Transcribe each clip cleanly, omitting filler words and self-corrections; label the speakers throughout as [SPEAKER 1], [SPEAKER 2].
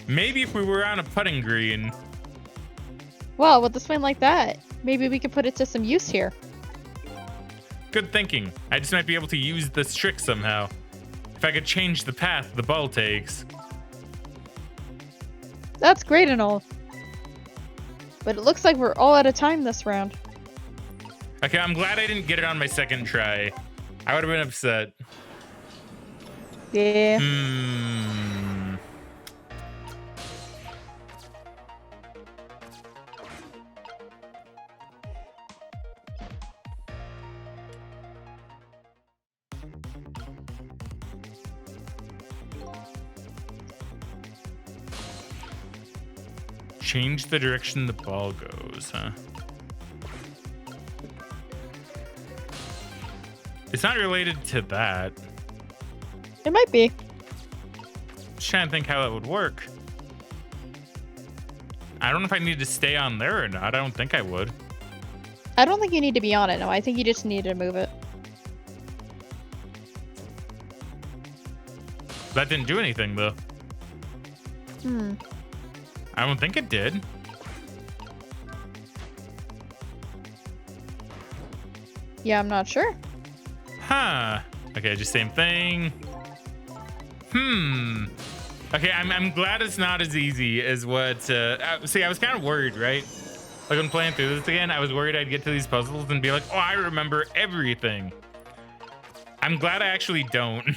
[SPEAKER 1] Maybe if we were on a putting green.
[SPEAKER 2] Well, with a swing like that, maybe we could put it to some use here.
[SPEAKER 1] Good thinking. I just might be able to use this trick somehow. If I could change the path the ball takes.
[SPEAKER 2] That's great and all. But it looks like we're all out of time this round.
[SPEAKER 1] Okay, I'm glad I didn't get it on my second try. I would have been upset.
[SPEAKER 2] Yeah.
[SPEAKER 1] Change the direction the ball goes, huh? It's not related to that.
[SPEAKER 2] It might be.
[SPEAKER 1] Just trying to think how that would work. I don't know if I need to stay on there or not. I don't think I would.
[SPEAKER 2] I don't think you need to be on it, no. I think you just need to move it.
[SPEAKER 1] That didn't do anything, though. I don't think it did.
[SPEAKER 2] Yeah, I'm not sure.
[SPEAKER 1] Huh. Okay, just same thing. Okay, I'm glad it's not as easy as what... see, I was kind of worried, right? Like, when playing through this again, I was worried I'd get to these puzzles and be like, oh, I remember everything. I'm glad I actually don't.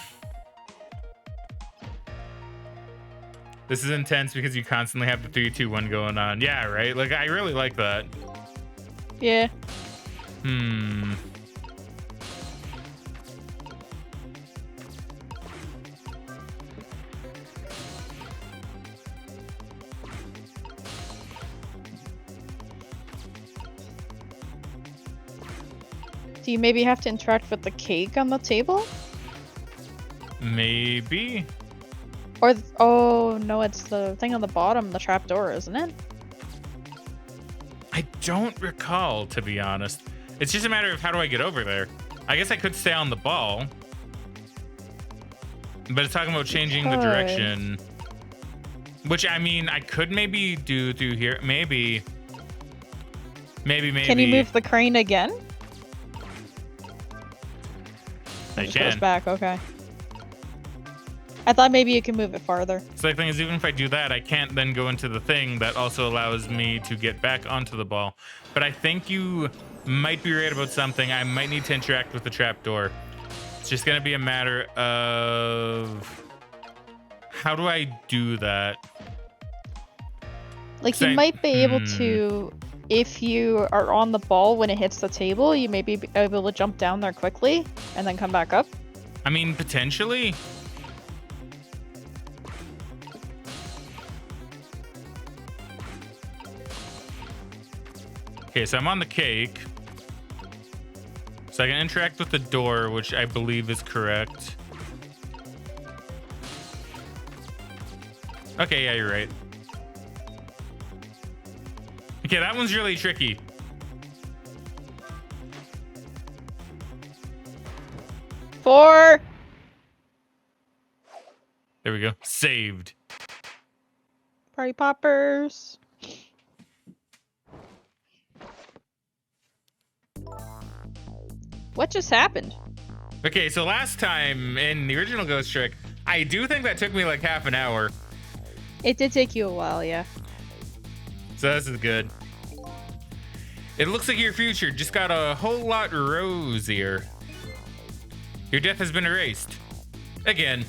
[SPEAKER 1] This is intense because you constantly have the 3, 2, 1 going on. Yeah, right? Like, I really like that.
[SPEAKER 2] Yeah. Do you maybe have to interact with the cake on the table?
[SPEAKER 1] Maybe.
[SPEAKER 2] Or, oh no, it's the thing on the bottom, the trapdoor, isn't it?
[SPEAKER 1] I don't recall, to be honest. It's just a matter of how do I get over there. I guess I could stay on the ball. But it's talking about changing the direction. Which, I mean, I could maybe do through here. Maybe.
[SPEAKER 2] Can you move the crane again?
[SPEAKER 1] I
[SPEAKER 2] It
[SPEAKER 1] can.
[SPEAKER 2] goes back, okay. I thought maybe you can move it farther.
[SPEAKER 1] So the thing is, even if I do that, I can't then go into the thing that also allows me to get back onto the ball. But I think you might be right about something. I might need to interact with the trapdoor. It's just going to be a matter of... How do I do that?
[SPEAKER 2] Like, you might be able to... If you are on the ball when it hits the table, you may be able to jump down there quickly and then come back up.
[SPEAKER 1] I mean, potentially. Okay, so I'm on the cake. So I can interact with the door, which I believe is correct. Okay, yeah, you're right. Okay, that one's really tricky.
[SPEAKER 2] Four.
[SPEAKER 1] There we go. Saved.
[SPEAKER 2] Party poppers. What just happened?
[SPEAKER 1] Okay, so last time in the original Ghost Trick, I do think that took me like half an hour.
[SPEAKER 2] It did take you a while, yeah.
[SPEAKER 1] So this is good. It looks like your future just got a whole lot rosier. Your death has been erased. Again.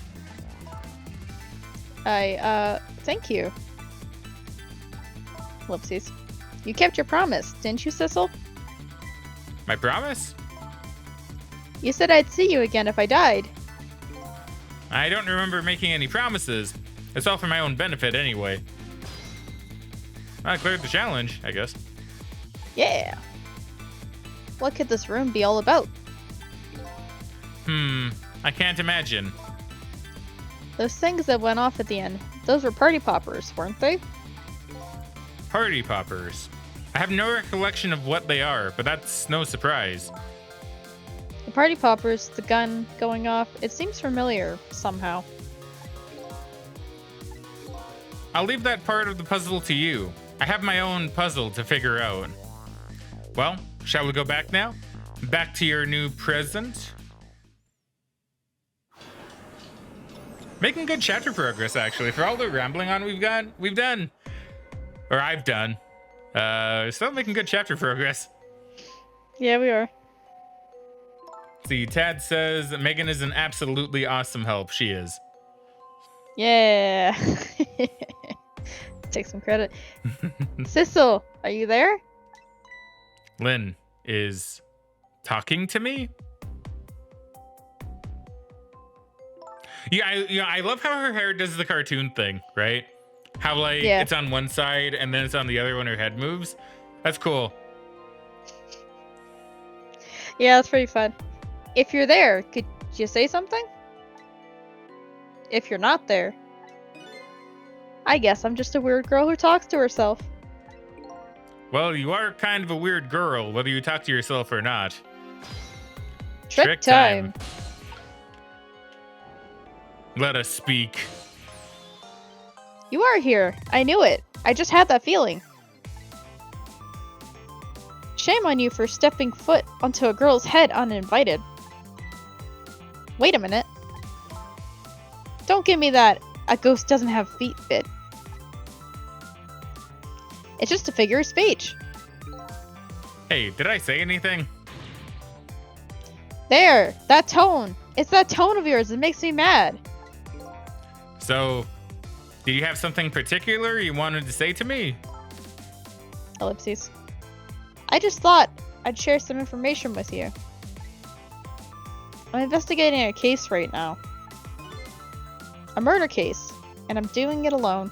[SPEAKER 2] Thank you. Whoopsies. You kept your promise, didn't you, Sissel?
[SPEAKER 1] My promise?
[SPEAKER 2] You said I'd see you again if I died.
[SPEAKER 1] I don't remember making any promises. It's all for my own benefit anyway. I cleared the challenge, I guess.
[SPEAKER 2] Yeah. What could this room be all about?
[SPEAKER 1] I can't imagine.
[SPEAKER 2] Those things that went off at the end, those were party poppers, weren't they?
[SPEAKER 1] Party poppers. I have no recollection of what they are, but that's no surprise.
[SPEAKER 2] The party poppers, the gun going off, it seems familiar somehow.
[SPEAKER 1] I'll leave that part of the puzzle to you. I have my own puzzle to figure out. Well, shall we go back now? Back to your new present? Making good chapter progress, actually. For all the rambling on we've done. Or I've done. Still making good chapter progress.
[SPEAKER 2] Yeah, we are.
[SPEAKER 1] See, Tad says Megan is an absolutely awesome help. She is.
[SPEAKER 2] Yeah. Take some credit. Sissel, are you there?
[SPEAKER 1] Lynn is talking to me? Yeah, I love how her hair does the cartoon thing, right? How like it's on one side and then it's on the other when her head moves. That's cool.
[SPEAKER 2] Yeah, that's pretty fun. If you're there, could you say something? If you're not there, I guess I'm just a weird girl who talks to herself.
[SPEAKER 1] Well, you are kind of a weird girl, whether you talk to yourself or not.
[SPEAKER 2] Trick time.
[SPEAKER 1] Let us speak.
[SPEAKER 2] You are here. I knew it. I just had that feeling. Shame on you for stepping foot onto a girl's head uninvited. Wait a minute. Don't give me that a ghost doesn't have feet bit. It's just a figure of speech.
[SPEAKER 1] Hey, did I say anything?
[SPEAKER 2] There, that tone. It's that tone of yours that makes me mad.
[SPEAKER 1] So, did you have something particular you wanted to say to me?
[SPEAKER 2] Ellipses. I just thought I'd share some information with you. I'm investigating a case right now. A murder case, and I'm doing it alone.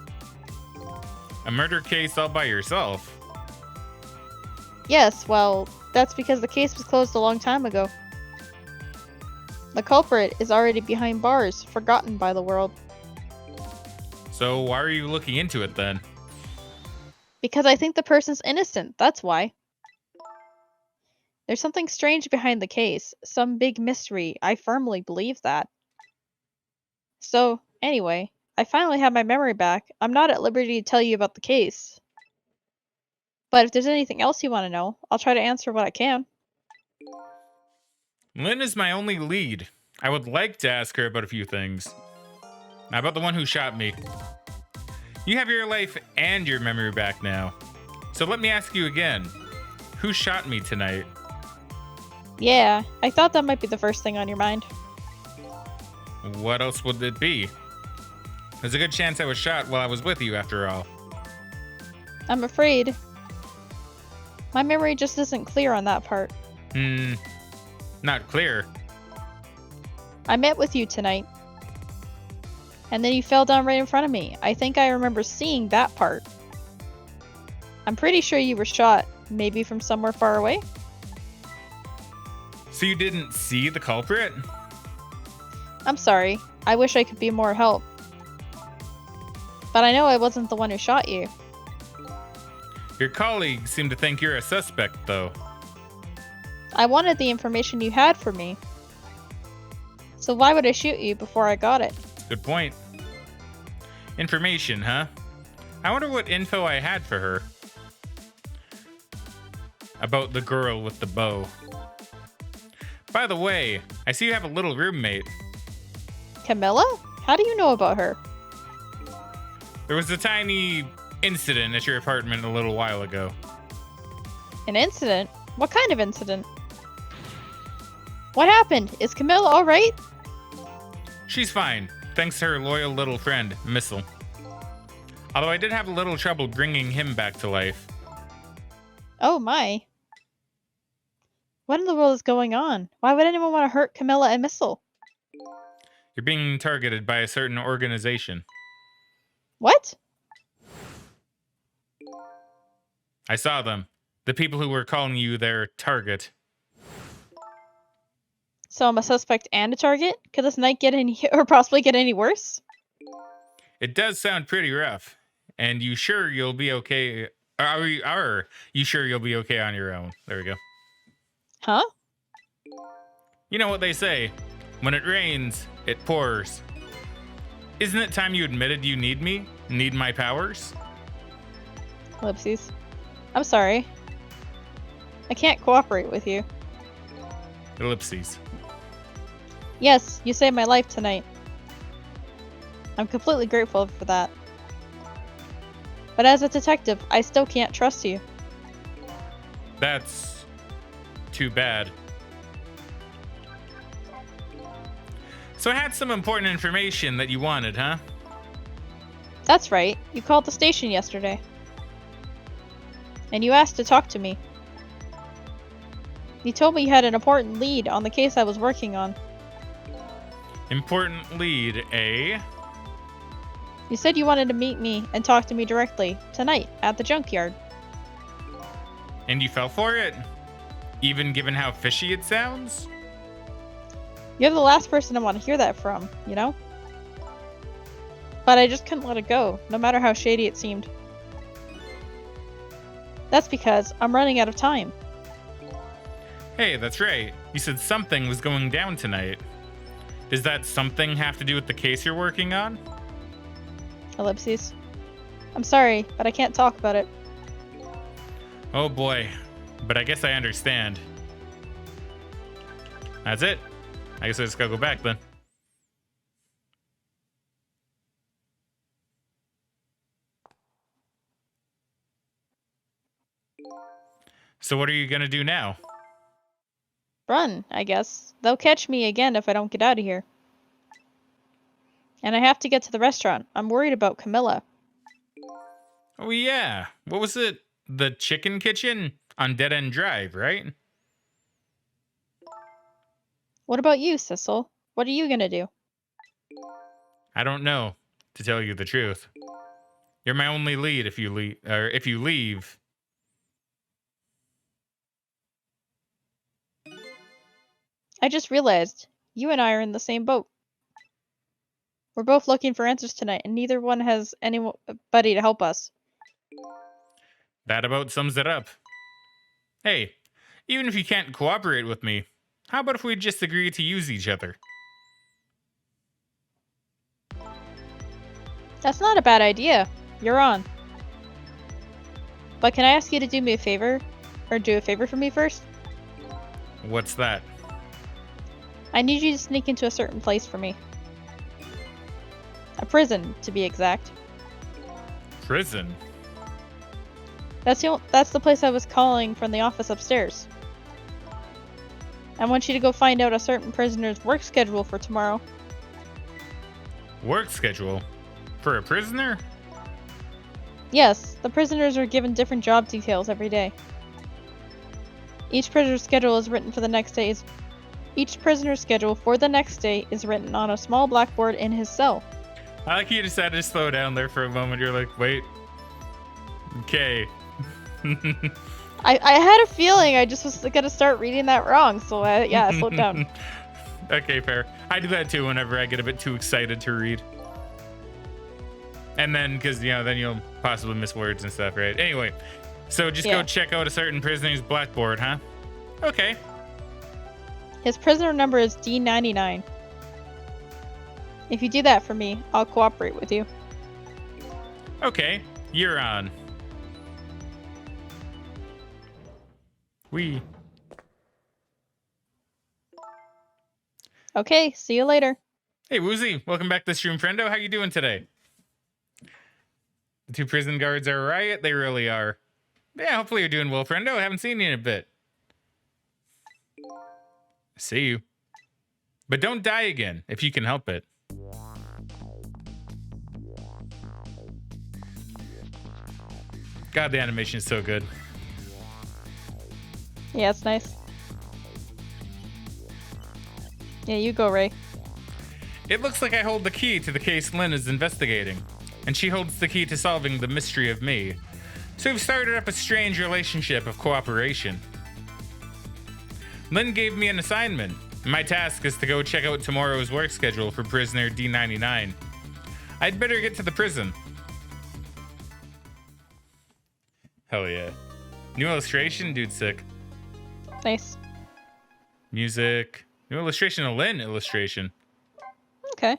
[SPEAKER 1] A murder case all by yourself?
[SPEAKER 2] Yes, well, that's because the case was closed a long time ago. The culprit is already behind bars, forgotten by the world.
[SPEAKER 1] So why are you looking into it then?
[SPEAKER 2] Because I think the person's innocent, that's why. There's something strange behind the case, some big mystery, I firmly believe that. So, anyway, I finally have my memory back. I'm not at liberty to tell you about the case. But if there's anything else you want to know, I'll try to answer what I can.
[SPEAKER 1] Lynn is my only lead. I would like to ask her about a few things. Now about the one who shot me. You have your life and your memory back now. So let me ask you again. Who shot me tonight?
[SPEAKER 2] Yeah, I thought that might be the first thing on your mind.
[SPEAKER 1] What else would it be? There's a good chance I was shot while I was with you after all.
[SPEAKER 2] I'm afraid my memory just isn't clear on that part.
[SPEAKER 1] Not clear.
[SPEAKER 2] I met with you tonight. And then you fell down right in front of me. I think I remember seeing that part. I'm pretty sure you were shot, maybe from somewhere far away.
[SPEAKER 1] So you didn't see the culprit?
[SPEAKER 2] I'm sorry. I wish I could be more help. But I know I wasn't the one who shot you.
[SPEAKER 1] Your colleagues seem to think you're a suspect, though.
[SPEAKER 2] I wanted the information you had for me. So why would I shoot you before I got it?
[SPEAKER 1] Good point. Information, huh? I wonder what info I had for her. About the girl with the bow. By the way, I see you have a little roommate.
[SPEAKER 2] Camilla? How do you know about her?
[SPEAKER 1] There was a tiny incident at your apartment a little while ago.
[SPEAKER 2] An incident? What kind of incident? What happened? Is Camilla alright?
[SPEAKER 1] She's fine, thanks to her loyal little friend, Missile. Although I did have a little trouble bringing him back to life.
[SPEAKER 2] Oh my. What in the world is going on? Why would anyone want to hurt Camilla and Missile?
[SPEAKER 1] You're being targeted by a certain organization.
[SPEAKER 2] What?
[SPEAKER 1] I saw them. The people who were calling you their target.
[SPEAKER 2] So I'm a suspect and a target? Could this night get any, or possibly get any worse?
[SPEAKER 1] It does sound pretty rough. And you sure you'll be okay? Are you sure you'll be okay on your own? There we go.
[SPEAKER 2] Huh?
[SPEAKER 1] You know what they say. When it rains, it pours. Isn't it time you admitted you need me? Need my powers?
[SPEAKER 2] Ellipses. I'm sorry. I can't cooperate with you.
[SPEAKER 1] Ellipses.
[SPEAKER 2] Yes, you saved my life tonight. I'm completely grateful for that. But as a detective, I still can't trust you.
[SPEAKER 1] That's too bad. So I had some important information that you wanted, huh?
[SPEAKER 2] That's right. You called the station yesterday. And you asked to talk to me. You told me you had an important lead on the case I was working on.
[SPEAKER 1] Important lead, eh?
[SPEAKER 2] You said you wanted to meet me and talk to me directly, tonight, at the junkyard.
[SPEAKER 1] And you fell for it? Even given how fishy it sounds?
[SPEAKER 2] You're the last person I want to hear that from, you know? But I just couldn't let it go, no matter how shady it seemed. That's because I'm running out of time.
[SPEAKER 1] Hey, that's right. You said something was going down tonight. Does that something have to do with the case you're working on?
[SPEAKER 2] Ellipses. I'm sorry, but I can't talk about it.
[SPEAKER 1] Oh boy, but I guess I understand. That's it. I guess I just gotta go back then. So what are you gonna do now?
[SPEAKER 2] Run, I guess. They'll catch me again if I don't get out of here. And I have to get to the restaurant. I'm worried about Camilla.
[SPEAKER 1] Oh yeah, what was it? The chicken kitchen on Dead End Drive, right?
[SPEAKER 2] What about you, Sissel? What are you gonna do?
[SPEAKER 1] I don't know, to tell you the truth. You're my only lead if you leave, or if you leave.
[SPEAKER 2] I just realized, you and I are in the same boat. We're both looking for answers tonight, and neither one has anybody to help us.
[SPEAKER 1] That about sums it up. Hey, even if you can't cooperate with me, how about if we just agree to use each other?
[SPEAKER 2] That's not a bad idea. You're on. But can I ask you to do me a favor? Or do a favor for me first?
[SPEAKER 1] What's that?
[SPEAKER 2] I need you to sneak into a certain place for me. A prison, to be exact.
[SPEAKER 1] Prison?
[SPEAKER 2] That's the place I was calling from the office upstairs. I want you to go find out a certain prisoner's work schedule for tomorrow.
[SPEAKER 1] Work schedule? For a prisoner?
[SPEAKER 2] Yes, the prisoners are given different job details every day. Each prisoner's schedule is written for the next day. Each prisoner's schedule for the next day is written on a small blackboard in his cell.
[SPEAKER 1] I like you decided to slow down there for a moment. You're like, wait. Okay.
[SPEAKER 2] I had a feeling I just was gonna start reading that wrong, so yeah, I slowed down.
[SPEAKER 1] Okay, fair. I do that too whenever I get a bit too excited to read. And then, because, then you'll possibly miss words and stuff, right? Anyway, so just go check out a certain prisoner's blackboard, huh? Okay.
[SPEAKER 2] His prisoner number is D99. If you do that for me, I'll cooperate with you.
[SPEAKER 1] Okay, you're on. We.
[SPEAKER 2] Okay, see you later.
[SPEAKER 1] Hey, Woozy, welcome back to the stream, friendo. How you doing today? The two prison guards are a riot. They really are. Yeah, hopefully you're doing well, friendo. I haven't seen you in a bit. See you. But don't die again, if you can help it. God, the animation is so good.
[SPEAKER 2] Yeah, it's nice. Yeah, you go, Ray.
[SPEAKER 1] It looks like I hold the key to the case Lynn is investigating, and she holds the key to solving the mystery of me. So we've started up a strange relationship of cooperation. Lynn gave me an assignment. My task is to go check out tomorrow's work schedule for prisoner D99. I'd better get to the prison. Hell yeah. New illustration? Dude, sick.
[SPEAKER 2] Nice.
[SPEAKER 1] Music. New illustration, a Lynn illustration.
[SPEAKER 2] Okay.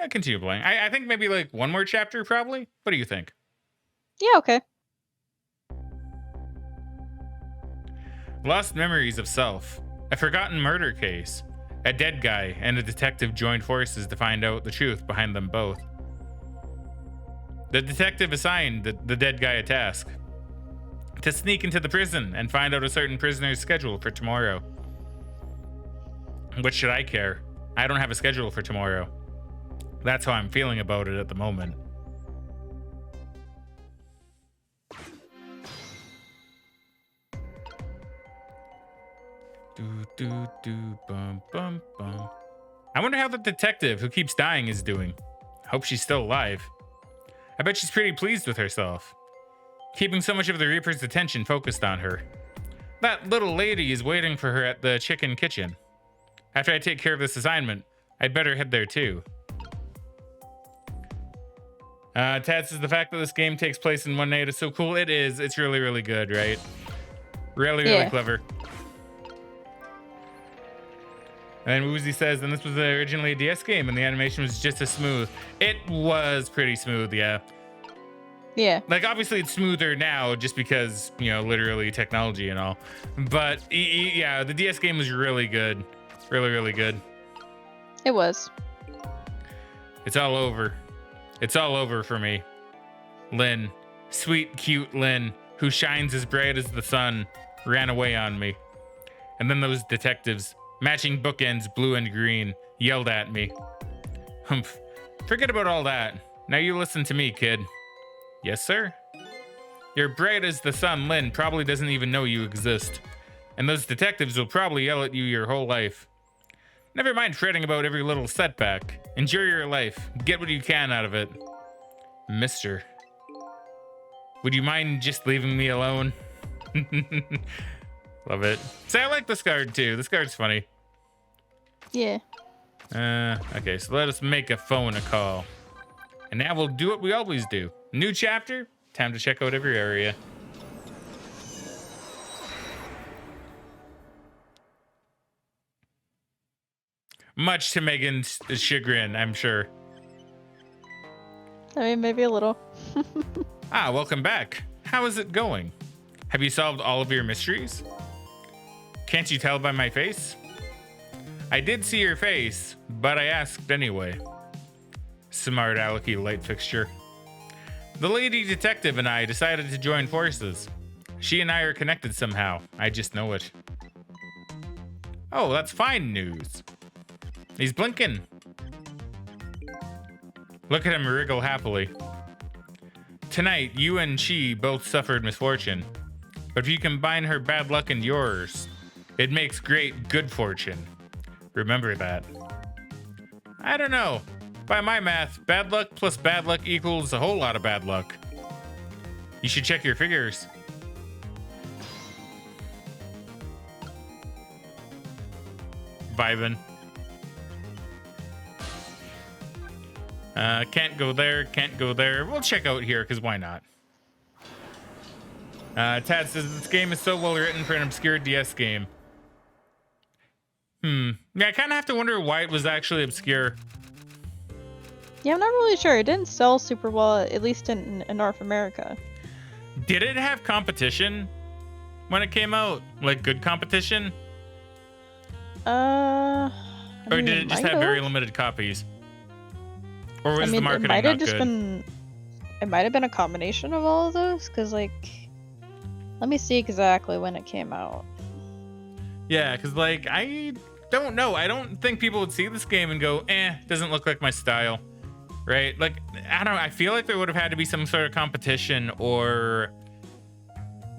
[SPEAKER 1] Continue playing. I think maybe like one more chapter, probably. What do you think?
[SPEAKER 2] Yeah, okay.
[SPEAKER 1] Lost memories of self. A forgotten murder case. A dead guy and a detective joined forces to find out the truth behind them both. The detective assigned the dead guy a task to sneak into the prison and find out a certain prisoner's schedule for tomorrow. What should I care? I don't have a schedule for tomorrow. That's how I'm feeling about it at the moment. Bum, bum, bum. I wonder how the detective who keeps dying is doing. Hope she's still alive. I bet she's pretty pleased with herself, keeping so much of the Reaper's attention focused on her. That little lady is waiting for her at the chicken kitchen. After I take care of this assignment, I'd better head there too. Tad says the fact that this game takes place in one night is so cool. It is. It's really, really good, right? Really clever. And Woozy says, and this was originally a DS game, and the animation was just as smooth. It was pretty smooth, yeah.
[SPEAKER 2] Yeah.
[SPEAKER 1] Like, obviously, it's smoother now just because, you know, literally technology and all. But, yeah, the DS game was really good. Really, really good.
[SPEAKER 2] It was.
[SPEAKER 1] It's all over. It's all over for me. Lynn, sweet, cute Lynn, who shines as bright as the sun, ran away on me. And then those detectives, matching bookends blue and green, yelled at me. Humph. Forget about all that. Now you listen to me, kid. Yes, sir? You're bright as the sun. Lynn probably doesn't even know you exist. And those detectives will probably yell at you your whole life. Never mind fretting about every little setback. Enjoy your life. Get what you can out of it. Mister. Would you mind just leaving me alone? Love it. See, I like this card too. This card's funny.
[SPEAKER 2] Yeah.
[SPEAKER 1] Okay, so let us make a phone a call. And now we'll do what we always do. New chapter, time to check out every area. Much to Megan's chagrin, I'm sure.
[SPEAKER 2] I mean, maybe a little.
[SPEAKER 1] Welcome back. How is it going? Have you solved all of your mysteries? Can't you tell by my face? I did see your face, but I asked anyway. Smart alecky light fixture. The lady detective and I decided to join forces. She and I are connected somehow. I just know it. Oh, that's fine news. He's blinking. Look at him wriggle happily. Tonight, you and she both suffered misfortune. But if you combine her bad luck and yours, it makes great good fortune. Remember that. I don't know. By my math, bad luck plus bad luck equals a whole lot of bad luck. You should check your figures. Vibin'. Can't go there, can't go there. We'll check out here, because why not? Tad says this game is so well written for an obscure DS game. Yeah, I kind of have to wonder why it was actually obscure.
[SPEAKER 2] Yeah, I'm not really sure. It didn't sell super well, at least in North America.
[SPEAKER 1] Did it have competition when it came out? Like good competition? Or did it just have very limited copies? Or was the marketing not good?
[SPEAKER 2] It might have been a combination of all of those, because, like, let me see exactly when it came out.
[SPEAKER 1] Yeah, because, like, I don't know. I don't think people would see this game and go, doesn't look like my style, right? Like, I don't know. I feel like there would have had to be some sort of competition or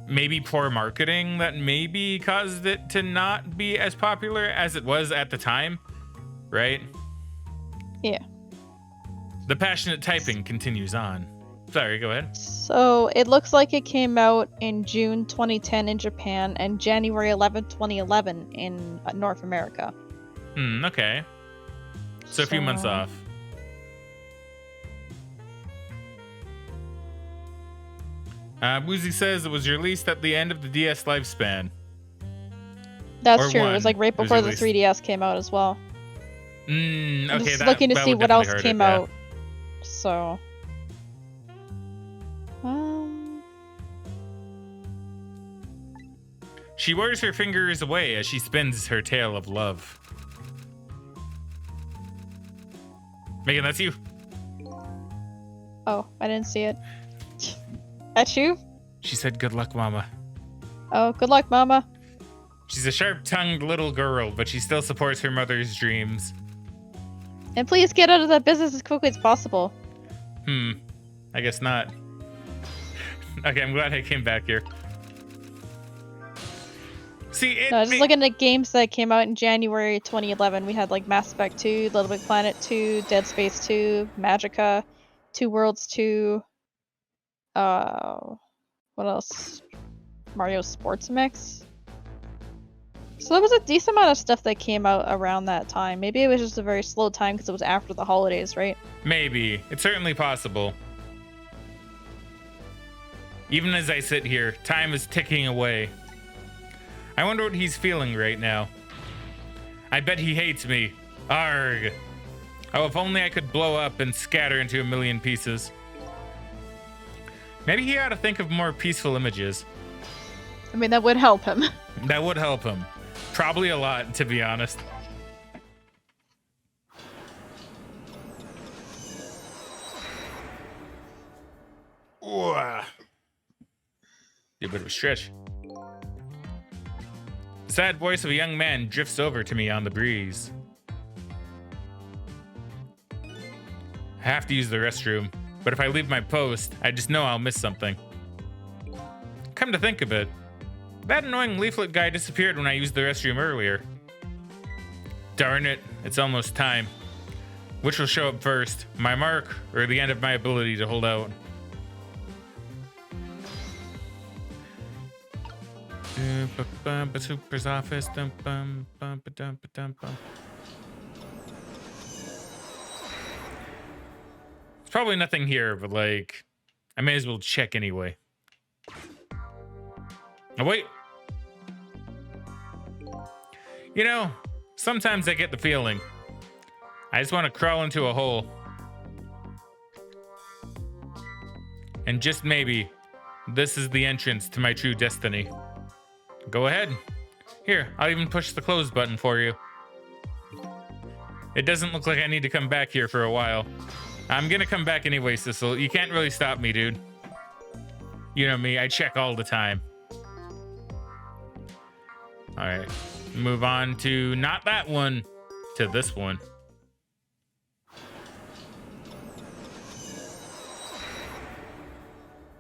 [SPEAKER 1] maybe poor marketing that maybe caused it to not be as popular as it was at the time, right?
[SPEAKER 2] Yeah.
[SPEAKER 1] The passionate typing continues on. Sorry, go ahead.
[SPEAKER 2] So it looks like it came out in June 2010 in Japan and January 11th, 2011 in North America.
[SPEAKER 1] Okay. So a few months off. Woozy says it was released at the end of the DS lifespan.
[SPEAKER 2] That's true. It was like right before the 3DS came out as well. I'm
[SPEAKER 1] Okay,
[SPEAKER 2] just
[SPEAKER 1] that,
[SPEAKER 2] looking to
[SPEAKER 1] that
[SPEAKER 2] see
[SPEAKER 1] would
[SPEAKER 2] what
[SPEAKER 1] definitely
[SPEAKER 2] else
[SPEAKER 1] hurt
[SPEAKER 2] came
[SPEAKER 1] it, yeah.
[SPEAKER 2] out. So,
[SPEAKER 1] She wears her fingers away as she spins her tale of love. Megan, that's you.
[SPEAKER 2] oh, I didn't see it. That's you?
[SPEAKER 1] She said, "Good luck, Mama."
[SPEAKER 2] Oh, good luck, Mama.
[SPEAKER 1] She's a sharp-tongued little girl, but she still supports her mother's dreams.
[SPEAKER 2] And please get out of that business as quickly as possible.
[SPEAKER 1] I guess not. Okay, I'm glad I came back here. See,
[SPEAKER 2] No, just looking at games that came out in January 2011. We had like Mass Effect 2, Little Big Planet 2, Dead Space 2, Magica, Two Worlds 2. What else? Mario Sports Mix. So there was a decent amount of stuff that came out around that time. Maybe it was just a very slow time because it was after the holidays, right?
[SPEAKER 1] Maybe. It's certainly possible. Even as I sit here, time is ticking away. I wonder what he's feeling right now. I bet he hates me. Arg. Oh, if only I could blow up and scatter into a million pieces. Maybe he ought to think of more peaceful images.
[SPEAKER 2] I mean, that would help him.
[SPEAKER 1] That would help him. Probably a lot, to be honest. Ooh. Do a bit of a stretch. The sad voice of a young man drifts over to me on the breeze. I have to use the restroom, but if I leave my post, I just know I'll miss something. Come to think of it, that annoying leaflet guy disappeared when I used the restroom earlier. Darn it, it's almost time. Which will show up first, my mark or the end of my ability to hold out? Super's office. There's probably nothing here, but like, I may as well check anyway. Oh, wait. You know, sometimes I get the feeling I just want to crawl into a hole. And just maybe, this is the entrance to my true destiny. Go ahead. Here, I'll even push the close button for you. It doesn't look like I need to come back here for a while. I'm gonna come back anyway, Sissel. You can't really stop me, dude. You know me, I check all the time. All right, move on to not that one, to this one.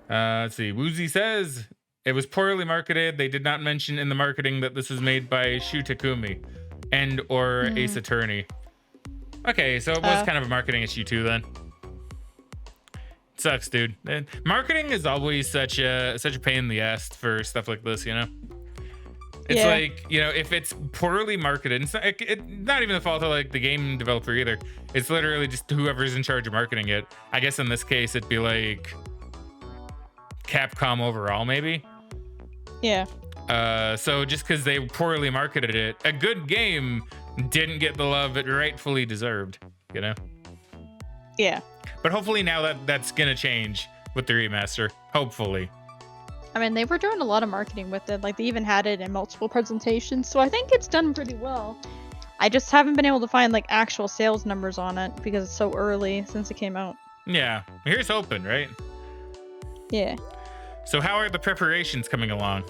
[SPEAKER 1] Let's see. Woozy says it was poorly marketed. They did not mention in the marketing that this was made by Shu Takumi and or Ace Attorney. Okay, so it was kind of a marketing issue too then. Sucks, dude. Marketing is always such a pain in the ass for stuff like this, you know? It's like, you know, if it's poorly marketed, it's not even the fault of like the game developer either. It's literally just whoever's in charge of marketing it. I guess in this case, it'd be like Capcom overall, maybe.
[SPEAKER 2] Yeah.
[SPEAKER 1] So just because they poorly marketed it, a good game didn't get the love it rightfully deserved, you know?
[SPEAKER 2] Yeah.
[SPEAKER 1] But hopefully now that's gonna change with the remaster. Hopefully.
[SPEAKER 2] I mean, they were doing a lot of marketing with it. Like, they even had it in multiple presentations, so I think it's done pretty well. I just haven't been able to find, like, actual sales numbers on it because it's so early since it came out.
[SPEAKER 1] Yeah. Here's hoping, right?
[SPEAKER 2] Yeah.
[SPEAKER 1] So how are the preparations coming along?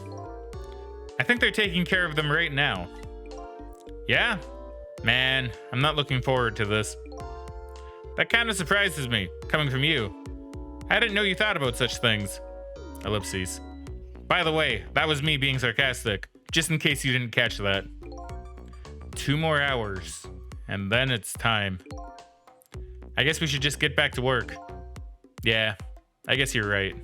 [SPEAKER 1] I think they're taking care of them right now. Yeah? Man, I'm not looking forward to this. That kind of surprises me, coming from you. I didn't know you thought about such things. Ellipses. By the way, that was me being sarcastic, just in case you didn't catch that. 2 more hours, and then it's time. I guess we should just get back to work. Yeah, I guess you're right.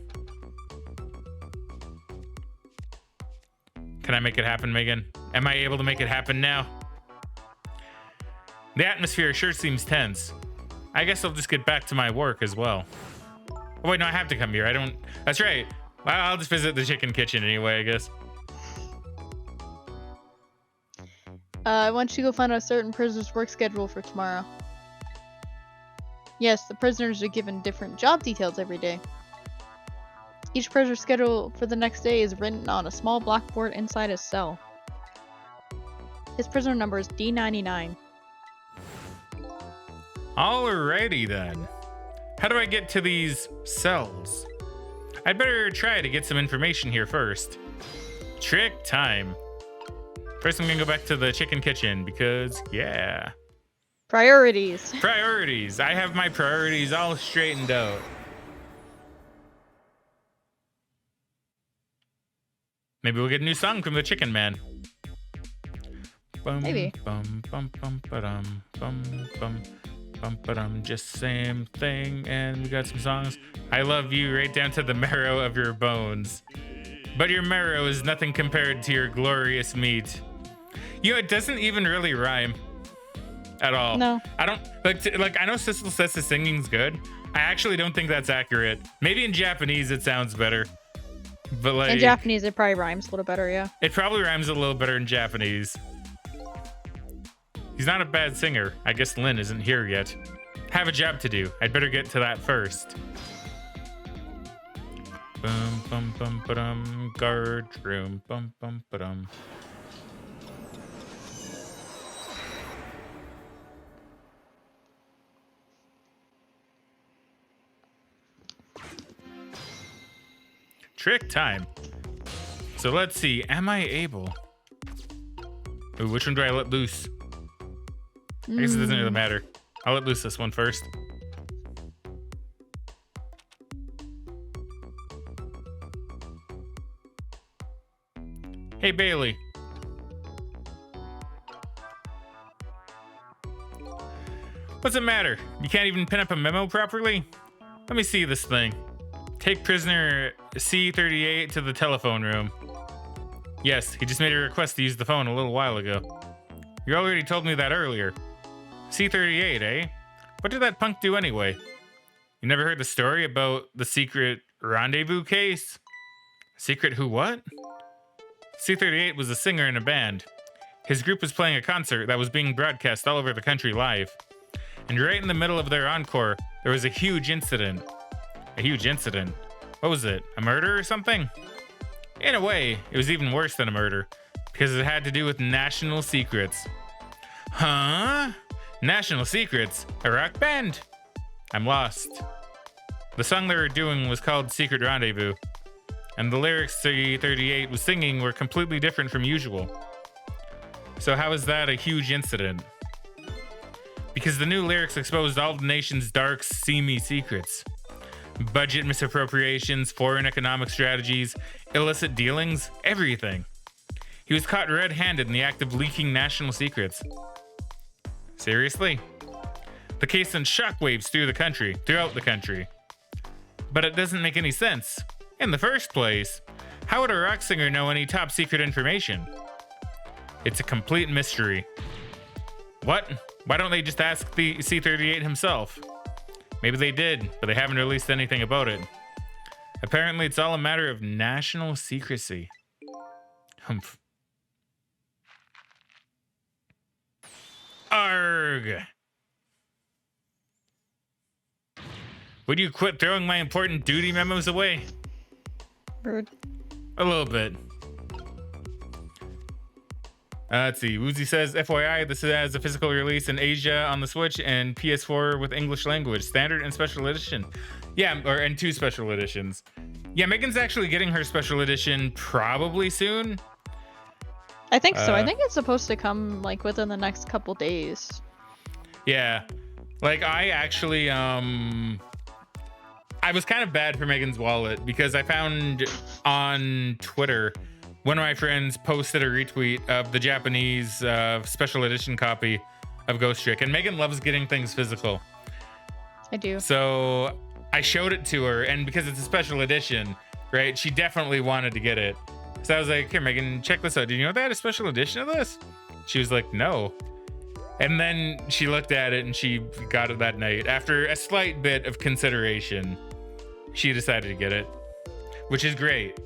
[SPEAKER 1] Can I make it happen, Megan? Am I able to make it happen now? The atmosphere sure seems tense. I guess I'll just get back to my work as well. Oh wait, no, I have to come here. I don't... That's right. I'll just visit the chicken kitchen anyway, I guess.
[SPEAKER 2] I want you to go find a certain prisoner's work schedule for tomorrow. Yes, the prisoners are given different job details every day. Each prisoner's schedule for the next day is written on a small blackboard inside his cell. His prisoner number is D99.
[SPEAKER 1] Alrighty then. How do I get to these cells? I'd better try to get some information here first. Trick time. First, I'm gonna go back to the chicken kitchen because, yeah.
[SPEAKER 2] Priorities.
[SPEAKER 1] Priorities. I have my priorities all straightened out. Maybe we'll get a new song from the Chicken Man. Bum,
[SPEAKER 2] Maybe.
[SPEAKER 1] Bum, bum, bum, ba-dum, bum, bum, bum, ba-dum. Just same thing, and we got some songs. I love you right down to the marrow of your bones. But your marrow is nothing compared to your glorious meat. You know, it doesn't even really rhyme at all.
[SPEAKER 2] No.
[SPEAKER 1] I don't like I know Sissel says the singing's good. I actually don't think that's accurate. Maybe in Japanese it sounds better. But like
[SPEAKER 2] In Japanese, it probably rhymes a little better, yeah.
[SPEAKER 1] it probably rhymes a little better in Japanese. He's not a bad singer. I guess Lynn isn't here yet. Have a job to do. I'd better get to that first. Bum bum bum ba-dum. Guard room. Bum bum ba-dum. Trick time. So let's see. Am I able? Ooh, which one do I let loose? I guess it doesn't really matter. I'll let loose this one first. Hey, Bailey. What's the matter? You can't even pin up a memo properly? Let me see this thing. Take prisoner C38 to the telephone room. Yes, he just made a request to use the phone a little while ago. You already told me that earlier. C38, eh? What did that punk do anyway? You never heard the story about the secret rendezvous case? Secret who what? C38 was a singer in a band. His group was playing a concert that was being broadcast all over the country live. And right in the middle of their encore, there was a huge incident. A huge incident? What was it? A murder or something? In a way, it was even worse than a murder, because it had to do with national secrets. Huh? National Secrets? A rock band? I'm lost. The song they were doing was called Secret Rendezvous, and the lyrics C38 was singing were completely different from usual. So how is that a huge incident? Because the new lyrics exposed all the nation's dark, seamy secrets. Budget misappropriations, foreign economic strategies, illicit dealings, everything. He was caught red-handed in the act of leaking national secrets. Seriously? The case sent shockwaves throughout the country. But it doesn't make any sense. In the first place, how would a rock singer know any top secret information? It's a complete mystery. What? Why don't they just ask the C38 himself? Maybe they did, but they haven't released anything about it. Apparently, it's all a matter of national secrecy. Humph. Arg! Would you quit throwing my important duty memos away?
[SPEAKER 2] Rude.
[SPEAKER 1] A little bit. Let's see. Woozy says, FYI, this has a physical release in Asia on the Switch and PS4 with English language, standard and special edition. Yeah, and 2 special editions. Yeah, Megan's actually getting her special edition probably soon.
[SPEAKER 2] I think so. I think it's supposed to come like within the next couple days.
[SPEAKER 1] Yeah. Like I actually I was kind of bad for Megan's wallet because I found on Twitter one of my friends posted a retweet of the Japanese special edition copy of Ghost Trick, and Megan loves getting things physical.
[SPEAKER 2] I do.
[SPEAKER 1] So I showed it to her, and because it's a special edition, right, she definitely wanted to get it. So I was like, here, Megan, check this out. Did you know they had a special edition of this? She was like, no. And then she looked at it and she got it that night. After a slight bit of consideration, she decided to get it, which is great.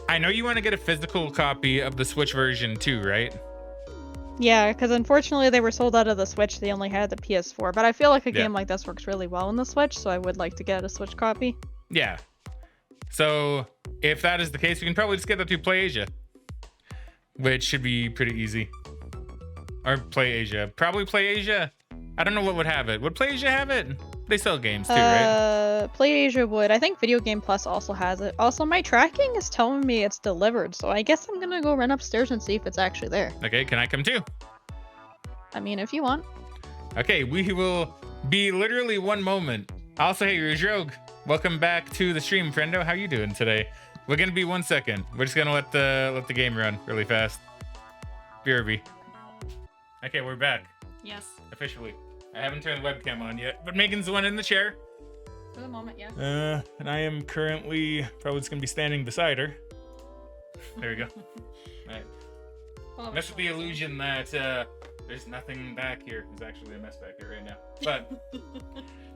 [SPEAKER 1] I know you want to get a physical copy of the Switch version too, right?
[SPEAKER 2] Yeah, because unfortunately they were sold out of the Switch. They only had the PS4. But I feel like a
[SPEAKER 1] Yeah.
[SPEAKER 2] game like this works really well on the Switch, so I would like to get a Switch copy.
[SPEAKER 1] Yeah. So if that is the case, we can probably just get that through PlayAsia, which should be pretty easy. Or PlayAsia. Probably PlayAsia. I don't know what would have it. Would PlayAsia have it? They sell games too, right?
[SPEAKER 2] PlayAsia would. I think Video Game Plus also has it. Also, my tracking is telling me it's delivered, so I guess I'm gonna go run upstairs and see if it's actually there.
[SPEAKER 1] Okay, can I come too?
[SPEAKER 2] I mean, if you want.
[SPEAKER 1] Okay, we will be literally one moment. Also, hey, Rouge Rogue, welcome back to the stream, friendo. How you doing today? We're gonna be 1 second. We're just gonna let the game run really fast. BRB. Okay, we're back.
[SPEAKER 2] Yes.
[SPEAKER 1] Officially. I haven't turned the webcam on yet, but Megan's the one in the chair.
[SPEAKER 2] For the moment, yes.
[SPEAKER 1] And I am currently probably just gonna be standing beside her. There we go. All right.
[SPEAKER 2] Well,
[SPEAKER 1] Mess with the illusion that there's nothing back here. There's actually a mess back here right now. But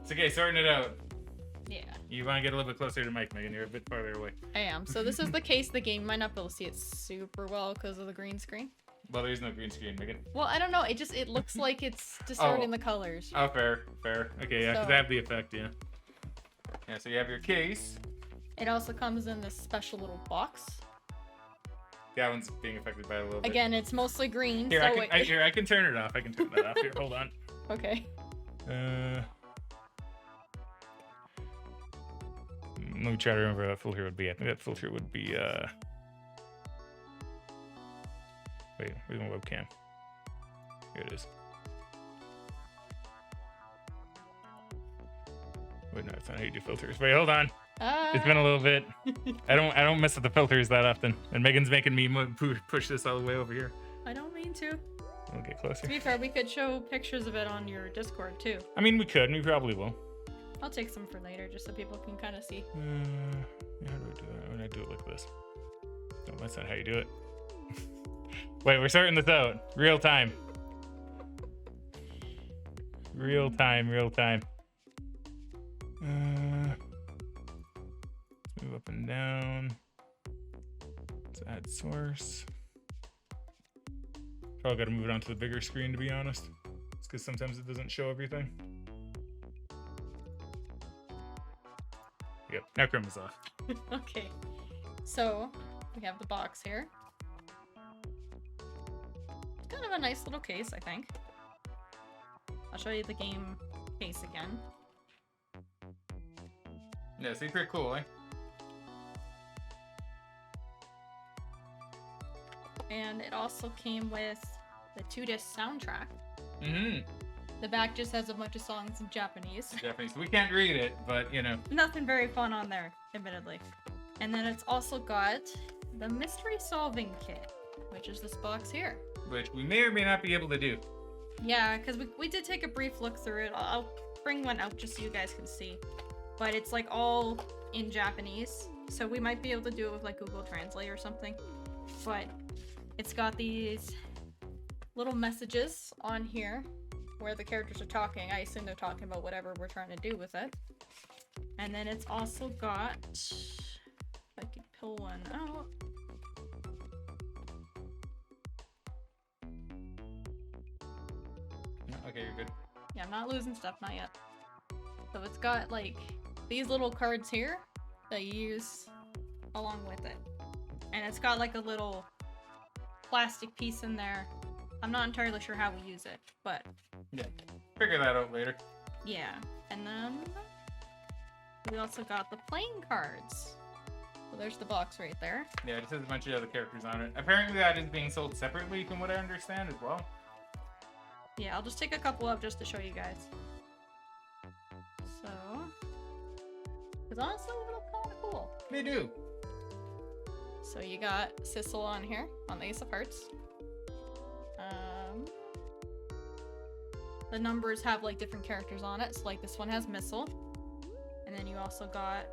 [SPEAKER 1] it's okay, sorting it out.
[SPEAKER 3] Yeah.
[SPEAKER 1] You want to get a little bit closer to Mike, Megan. You're a bit farther away.
[SPEAKER 3] I am. So this is the case the game might not be able to see it super well because of the green screen.
[SPEAKER 1] Well, there's no green screen, Megan.
[SPEAKER 3] Well, I don't know. It looks like it's distorting the colors.
[SPEAKER 1] Oh, fair. Okay, yeah, because
[SPEAKER 3] So-
[SPEAKER 1] I have the effect, yeah. Yeah, so you have your case.
[SPEAKER 3] It also comes in this special little box.
[SPEAKER 1] That one's being affected by it a little bit.
[SPEAKER 3] Again, it's mostly green.
[SPEAKER 1] Here,
[SPEAKER 3] so
[SPEAKER 1] I can turn it off. I can turn that off. Here, hold on.
[SPEAKER 3] Okay.
[SPEAKER 1] Let me try to remember what that filter would be. I think that filter would be, wait, where's my webcam? Here it is. Wait, no, it's not how you do filters. Wait, hold on. It's been a little bit. I don't mess with the filters that often. And Megan's making me push this all the way over here.
[SPEAKER 3] I don't mean to.
[SPEAKER 1] We'll get
[SPEAKER 3] To
[SPEAKER 1] closer.
[SPEAKER 3] be fair, we could show pictures of it on your Discord too.
[SPEAKER 1] I mean, we could, and we probably will.
[SPEAKER 3] I'll take some for later just so people can kind of see.
[SPEAKER 1] Yeah, how do I do that? When I do it like this. No, that's not how you do it. Wait, we're starting this out. Real time. Real time. Let's move up and down. Let's add source. Probably got to move it onto the bigger screen, to be honest. It's because sometimes it doesn't show everything. Yep, now Chrome is off.
[SPEAKER 3] Okay. So we have the box here. It's kind of a nice little case, I think. I'll show you the game case again.
[SPEAKER 1] Yeah, see, pretty cool, eh?
[SPEAKER 3] And it also came with the 2-disc soundtrack.
[SPEAKER 1] Mm-hmm.
[SPEAKER 3] The back just has a bunch of songs in Japanese.
[SPEAKER 1] Japanese. We can't read it, but you know.
[SPEAKER 3] Nothing very fun on there, admittedly. And then it's also got the mystery solving kit, which is this box here.
[SPEAKER 1] Which we may or may not be able to do.
[SPEAKER 3] Yeah, because we did take a brief look through it. I'll bring one out just so you guys can see. But it's like all in Japanese, so we might be able to do it with like Google Translate or something. But it's got these little messages on here where the characters are talking. I assume they're talking about whatever we're trying to do with it. And then it's also got, if I could pull one out.
[SPEAKER 1] Okay, you're good.
[SPEAKER 3] Yeah, I'm not losing stuff, not yet. So it's got like these little cards here that you use along with it. And it's got like a little plastic piece in there. I'm not entirely sure how we use it, but
[SPEAKER 1] Yeah. Figure that out later.
[SPEAKER 3] yeah. And then we also got the playing cards. So there's the box right there.
[SPEAKER 1] Yeah, it just has a bunch of other characters on it. Apparently that is being sold separately from what I understand as well.
[SPEAKER 3] Yeah, I'll just take a couple up just to show you guys. So, because honestly, they look kind of cool.
[SPEAKER 1] They do.
[SPEAKER 3] So you got Sissel on here, on the Ace of Hearts. The numbers have like different characters on it, so like this one has Missile. And then you also got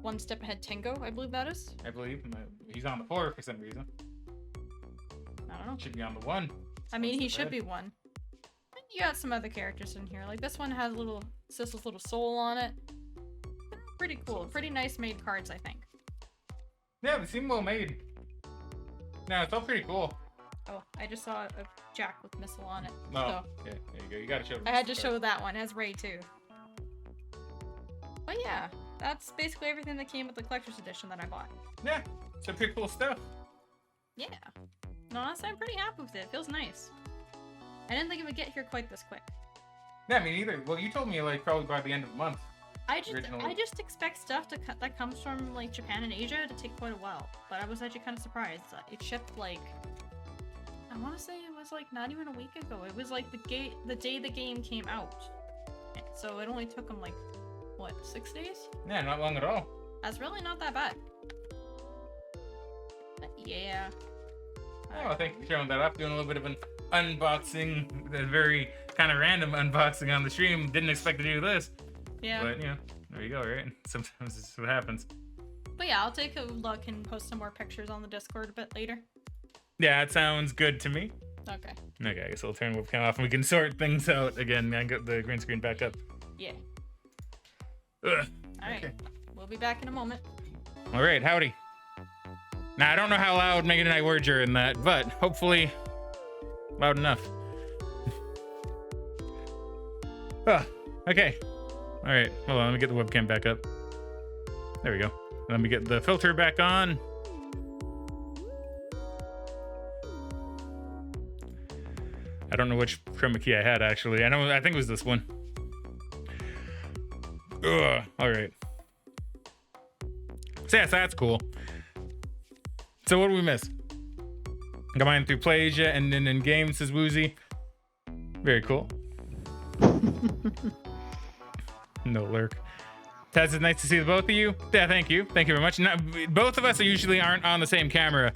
[SPEAKER 3] One Step Ahead Tango, I believe that is.
[SPEAKER 1] I believe. He's on the 4 for some reason.
[SPEAKER 3] I don't know.
[SPEAKER 1] Should be on the 1.
[SPEAKER 3] I mean, he should be one. And you got some other characters in here. Like this one has little Sissel's little soul on it. Pretty cool. Pretty nice made cards, I think.
[SPEAKER 1] Yeah, they seem well made. No, it's all pretty cool.
[SPEAKER 3] Oh, I just saw a jack with missile on it.
[SPEAKER 1] No.
[SPEAKER 3] So
[SPEAKER 1] Okay, there you go. You gotta show them.
[SPEAKER 3] I had to show that one as Ray too. But yeah, that's basically everything that came with the collector's edition that I bought.
[SPEAKER 1] Yeah, some pretty cool stuff.
[SPEAKER 3] Yeah. No, honestly, I'm pretty happy with it. It feels nice. I didn't think it would get here quite this quick.
[SPEAKER 1] Yeah, me neither. Well, you told me like probably by the end of the month.
[SPEAKER 3] I
[SPEAKER 1] Originally.
[SPEAKER 3] just expect stuff that comes from like Japan and Asia to take quite a while. But I was actually kind of surprised. It shipped like, I want to say it was like not even a week ago. It was like the day the game came out. So it only took them like, what, 6 days?
[SPEAKER 1] Yeah, not long at all.
[SPEAKER 3] That's really not that bad. But yeah.
[SPEAKER 1] Oh, thank you for showing that up. Doing a little bit of an unboxing, a very kind of random unboxing on the stream. Didn't expect to do this.
[SPEAKER 3] Yeah.
[SPEAKER 1] But, you know, there you go, right? Sometimes it's what happens.
[SPEAKER 3] But yeah, I'll take a look and post some more pictures on the Discord a bit later.
[SPEAKER 1] Yeah, it sounds good to me.
[SPEAKER 3] Okay.
[SPEAKER 1] Okay, I guess I'll turn webcam off and we can sort things out again. I got the green screen back up.
[SPEAKER 3] Yeah.
[SPEAKER 1] Ugh.
[SPEAKER 3] Alright.
[SPEAKER 1] Okay.
[SPEAKER 3] We'll be back in a moment.
[SPEAKER 1] All right, howdy. Now, I don't know how loud Megan and I were during that, but hopefully loud enough. Okay. All right, hold on, let me get the webcam back up. There we go. Let me get the filter back on. I don't know which chroma key I had, actually. I think it was this one. Ugh, all right. So yes, that's cool. So what do we miss? Gamin through Playin and then in game, says Woozy. Very cool. No lurk. Taz, it's nice to see the both of you. Yeah, thank you. Thank you very much. Now, both of us usually aren't on the same camera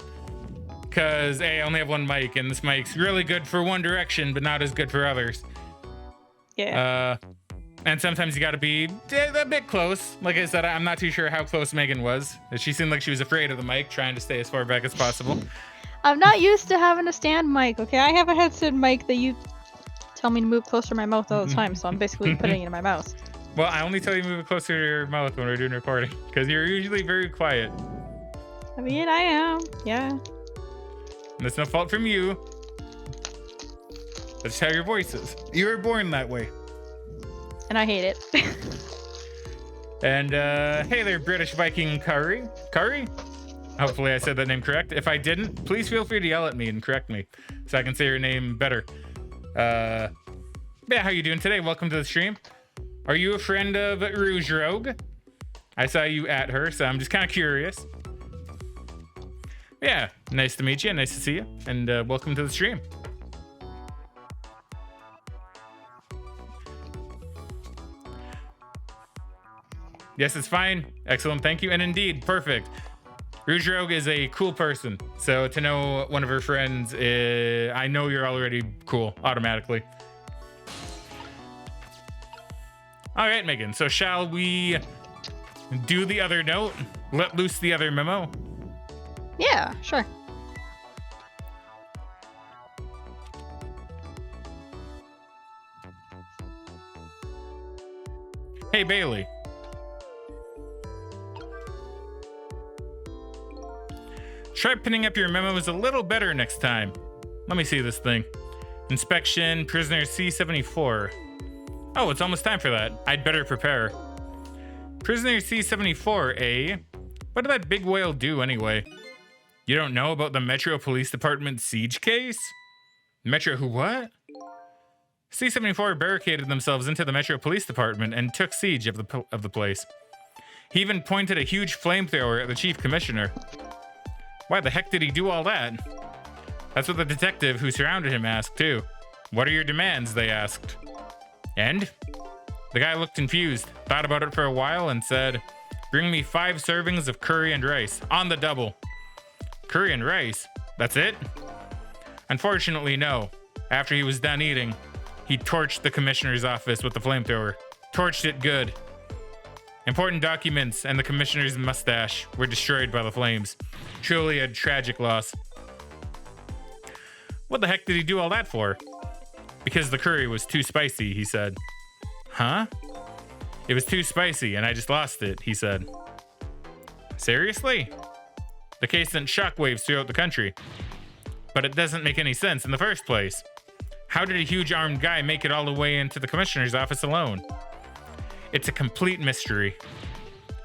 [SPEAKER 1] because I only have one mic, and this mic's really good for one direction, but not as good for others.
[SPEAKER 2] Yeah.
[SPEAKER 1] And sometimes you gotta be a bit close. Like I said, I'm not too sure how close Megan was. She seemed like she was afraid of the mic, trying to stay as far back as possible.
[SPEAKER 2] I'm not used to having a stand mic, okay? I have a headset mic that you tell me to move closer to my mouth all the time, so I'm basically putting it in my mouth.
[SPEAKER 1] Well, I only tell you to move it closer to your mouth when we're doing recording, because you're usually very quiet.
[SPEAKER 2] I mean, I am, yeah.
[SPEAKER 1] And it's no fault from you. That's how your voice is. You were born that way.
[SPEAKER 2] And I hate it.
[SPEAKER 1] And hey there, British Viking Curry. Curry? Hopefully I said that name correct. If I didn't, please feel free to yell at me and correct me so I can say your name better. Yeah, how you doing today? Welcome to the stream. Are you a friend of Rouge Rogue? I saw you at her, so I'm just kind of curious. Yeah, nice to meet you. Nice to see you. And welcome to the stream. Yes, it's fine. Excellent. Thank you. And indeed, perfect. Rouge Rogue is a cool person. So to know one of her friends, I know you're already cool automatically. All right, Megan. So shall we do the other note? Let loose the other memo?
[SPEAKER 2] Yeah, sure.
[SPEAKER 1] Hey, Bailey. Try pinning up your memos a little better next time. Let me see this thing. Inspection, prisoner C74. Oh, it's almost time for that. I'd better prepare. Prisoner C74, eh? What did that big whale do anyway? You don't know about the Metro Police Department siege case? Metro who what? C74 barricaded themselves into the Metro Police Department and took siege of the place. He even pointed a huge flamethrower at the chief commissioner. Why the heck did he do all that? That's what the detective who surrounded him asked, too. What are your demands, they asked. And? The guy looked confused, thought about it for a while, and said, bring me 5 servings of curry and rice, on the double. Curry and rice? That's it? Unfortunately, no. After he was done eating, he torched the commissioner's office with the flamethrower. Torched it good. Important documents and the commissioner's mustache were destroyed by the flames. Truly a tragic loss. What the heck did he do all that for? Because the curry was too spicy, he said. Huh? It was too spicy and I just lost it, he said. Seriously? The case sent shockwaves throughout the country. But it doesn't make any sense in the first place. How did a huge armed guy make it all the way into the commissioner's office alone? It's a complete mystery.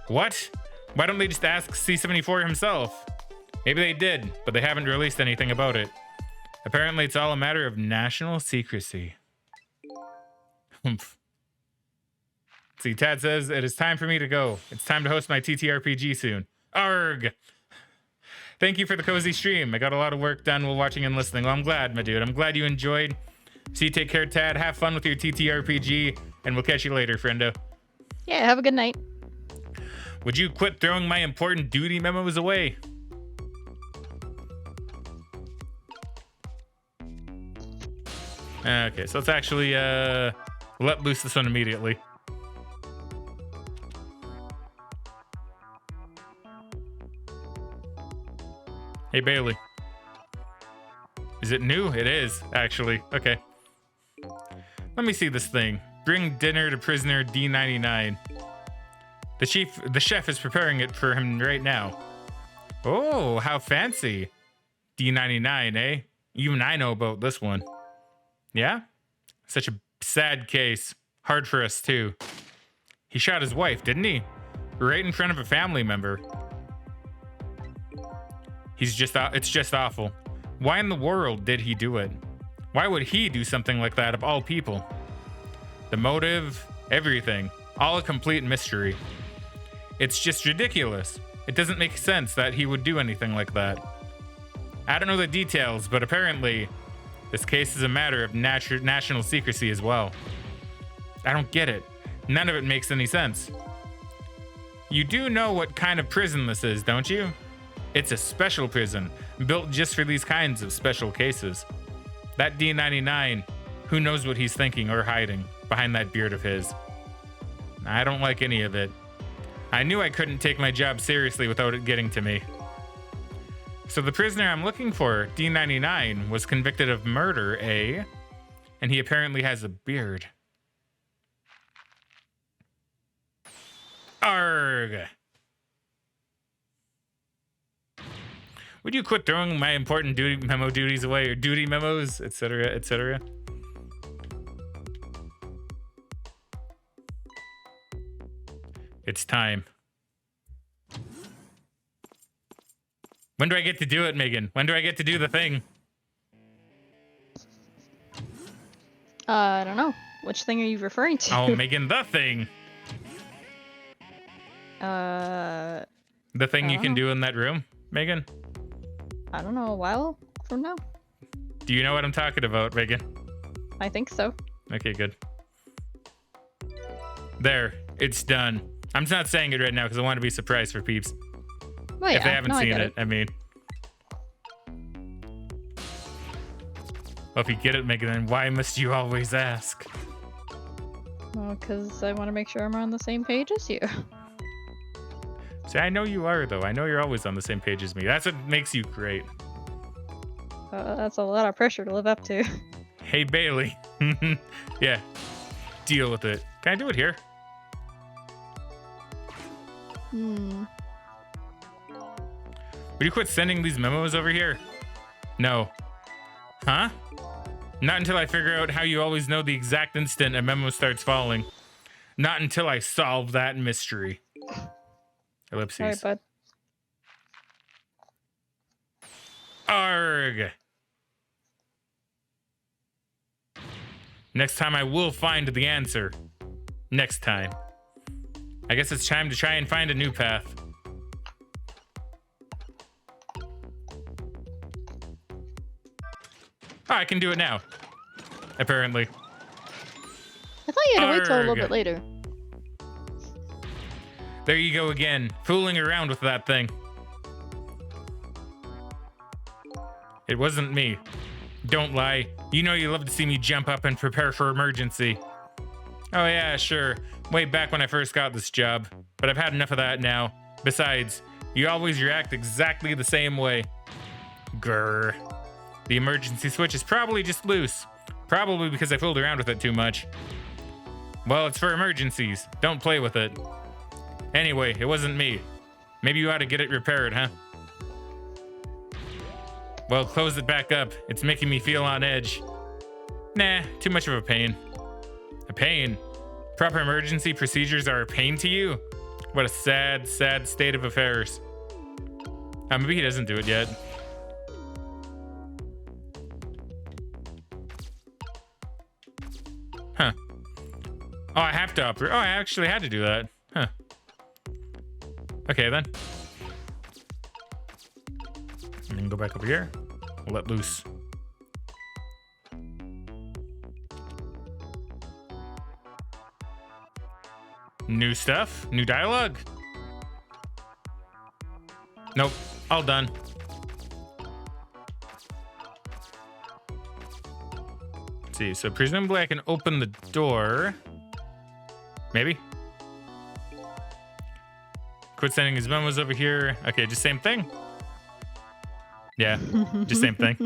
[SPEAKER 1] What? Why don't they just ask C-74 himself? Maybe they did, but they haven't released anything about it. Apparently, it's all a matter of national secrecy. See, Tad says, it is time for me to go. It's time to host my TTRPG soon. Arg! Thank you for the cozy stream. I got a lot of work done while watching and listening. Well, I'm glad, my dude. I'm glad you enjoyed. So you take care, Tad. Have fun with your TTRPG, and we'll catch you later, friendo.
[SPEAKER 2] Yeah, have a good night.
[SPEAKER 1] Would you quit throwing my important duty memos away? Okay, so let's actually let loose this one immediately. Hey, Bailey. Is it new? It is, actually. Okay. Let me see this thing. Bring dinner to prisoner D99. The chef is preparing it for him right now. Oh, how fancy. D99, eh? Even I know about this one. Yeah? Such a sad case. Hard for us, too. He shot his wife, didn't he? Right in front of a family member. It's just awful. Why in the world did he do it? Why would he do something like that of all people? The motive, everything, all a complete mystery. It's just ridiculous. It doesn't make sense that he would do anything like that. I don't know the details, but apparently this case is a matter of national secrecy as well. I don't get it. None of it makes any sense. You do know what kind of prison this is, don't you? It's a special prison, built just for these kinds of special cases. That D99, who knows what he's thinking or hiding behind that beard of his. I don't like any of it. I knew I couldn't take my job seriously without it getting to me. So the prisoner I'm looking for, D99, was convicted of murder, eh? And he apparently has a beard. Arg! Would you quit throwing my important memo duties away, or duty memos, etc., etc.? It's time. When do I get to do it, Megan? When do I get to do the thing?
[SPEAKER 2] I don't know. Which thing are you referring to?
[SPEAKER 1] Oh, Megan, the thing.
[SPEAKER 2] The
[SPEAKER 1] thing you can do in that room, Megan?
[SPEAKER 2] I don't know, a while from now?
[SPEAKER 1] Do you know what I'm talking about, Megan?
[SPEAKER 2] I think so.
[SPEAKER 1] Okay, good. There, it's done. I'm not saying it right now because I want to be surprised for peeps.
[SPEAKER 2] Well, yeah,
[SPEAKER 1] if they haven't seen it, I mean. Well, if you get it, Megan, then why must you always ask?
[SPEAKER 2] Well, because I want to make sure I'm on the same page as you.
[SPEAKER 1] See, I know you are, though. I know you're always on the same page as me. That's what makes you great.
[SPEAKER 2] That's a lot of pressure to live up to.
[SPEAKER 1] Hey, Bailey. Yeah, deal with it. Can I do it here?
[SPEAKER 2] Hmm.
[SPEAKER 1] Would you quit sending these memos over here? No. Huh? Not until I figure out how you always know the exact instant a memo starts falling. Not until I solve that mystery. Ellipses.
[SPEAKER 2] Alright, bud.
[SPEAKER 1] Arg! Next time I will find the answer. Next time. I guess it's time to try and find a new path. Oh, I can do it now. Apparently.
[SPEAKER 2] I thought you had to wait till a little
[SPEAKER 1] Arg.
[SPEAKER 2] bit later.
[SPEAKER 1] There you go again, fooling around with that thing. It wasn't me. Don't lie. You know you love to see me jump up and prepare for emergency. Oh yeah, sure. Way back when I first got this job. But I've had enough of that now. Besides, you always react exactly the same way. Grr. The emergency switch is probably just loose. Probably because I fooled around with it too much. Well, it's for emergencies. Don't play with it. Anyway, it wasn't me. Maybe you ought to get it repaired, huh? Well, close it back up. It's making me feel on edge. Nah, too much of a pain. A pain? Proper emergency procedures are a pain to you? What a sad, sad state of affairs. Maybe he doesn't do it yet. Huh. Oh, I have to operate. Oh, I actually had to do that. Huh. Okay, then. And then go back over here. We'll let loose. New stuff? New dialogue? Nope. All done. Let's see. So presumably I can open the door. Maybe. Quit sending his memos over here. Okay, just same thing. Yeah, just same thing.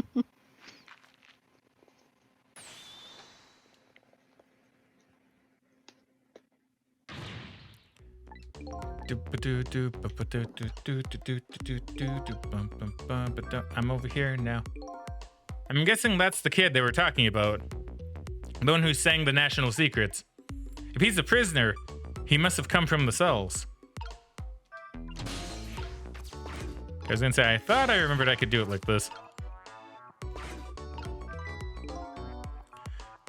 [SPEAKER 1] I'm over here now. I'm guessing that's the kid they were talking about. The one who sang the national secrets. If he's a prisoner, he must have come from the cells. I was gonna say, I thought I remembered I could do it like this.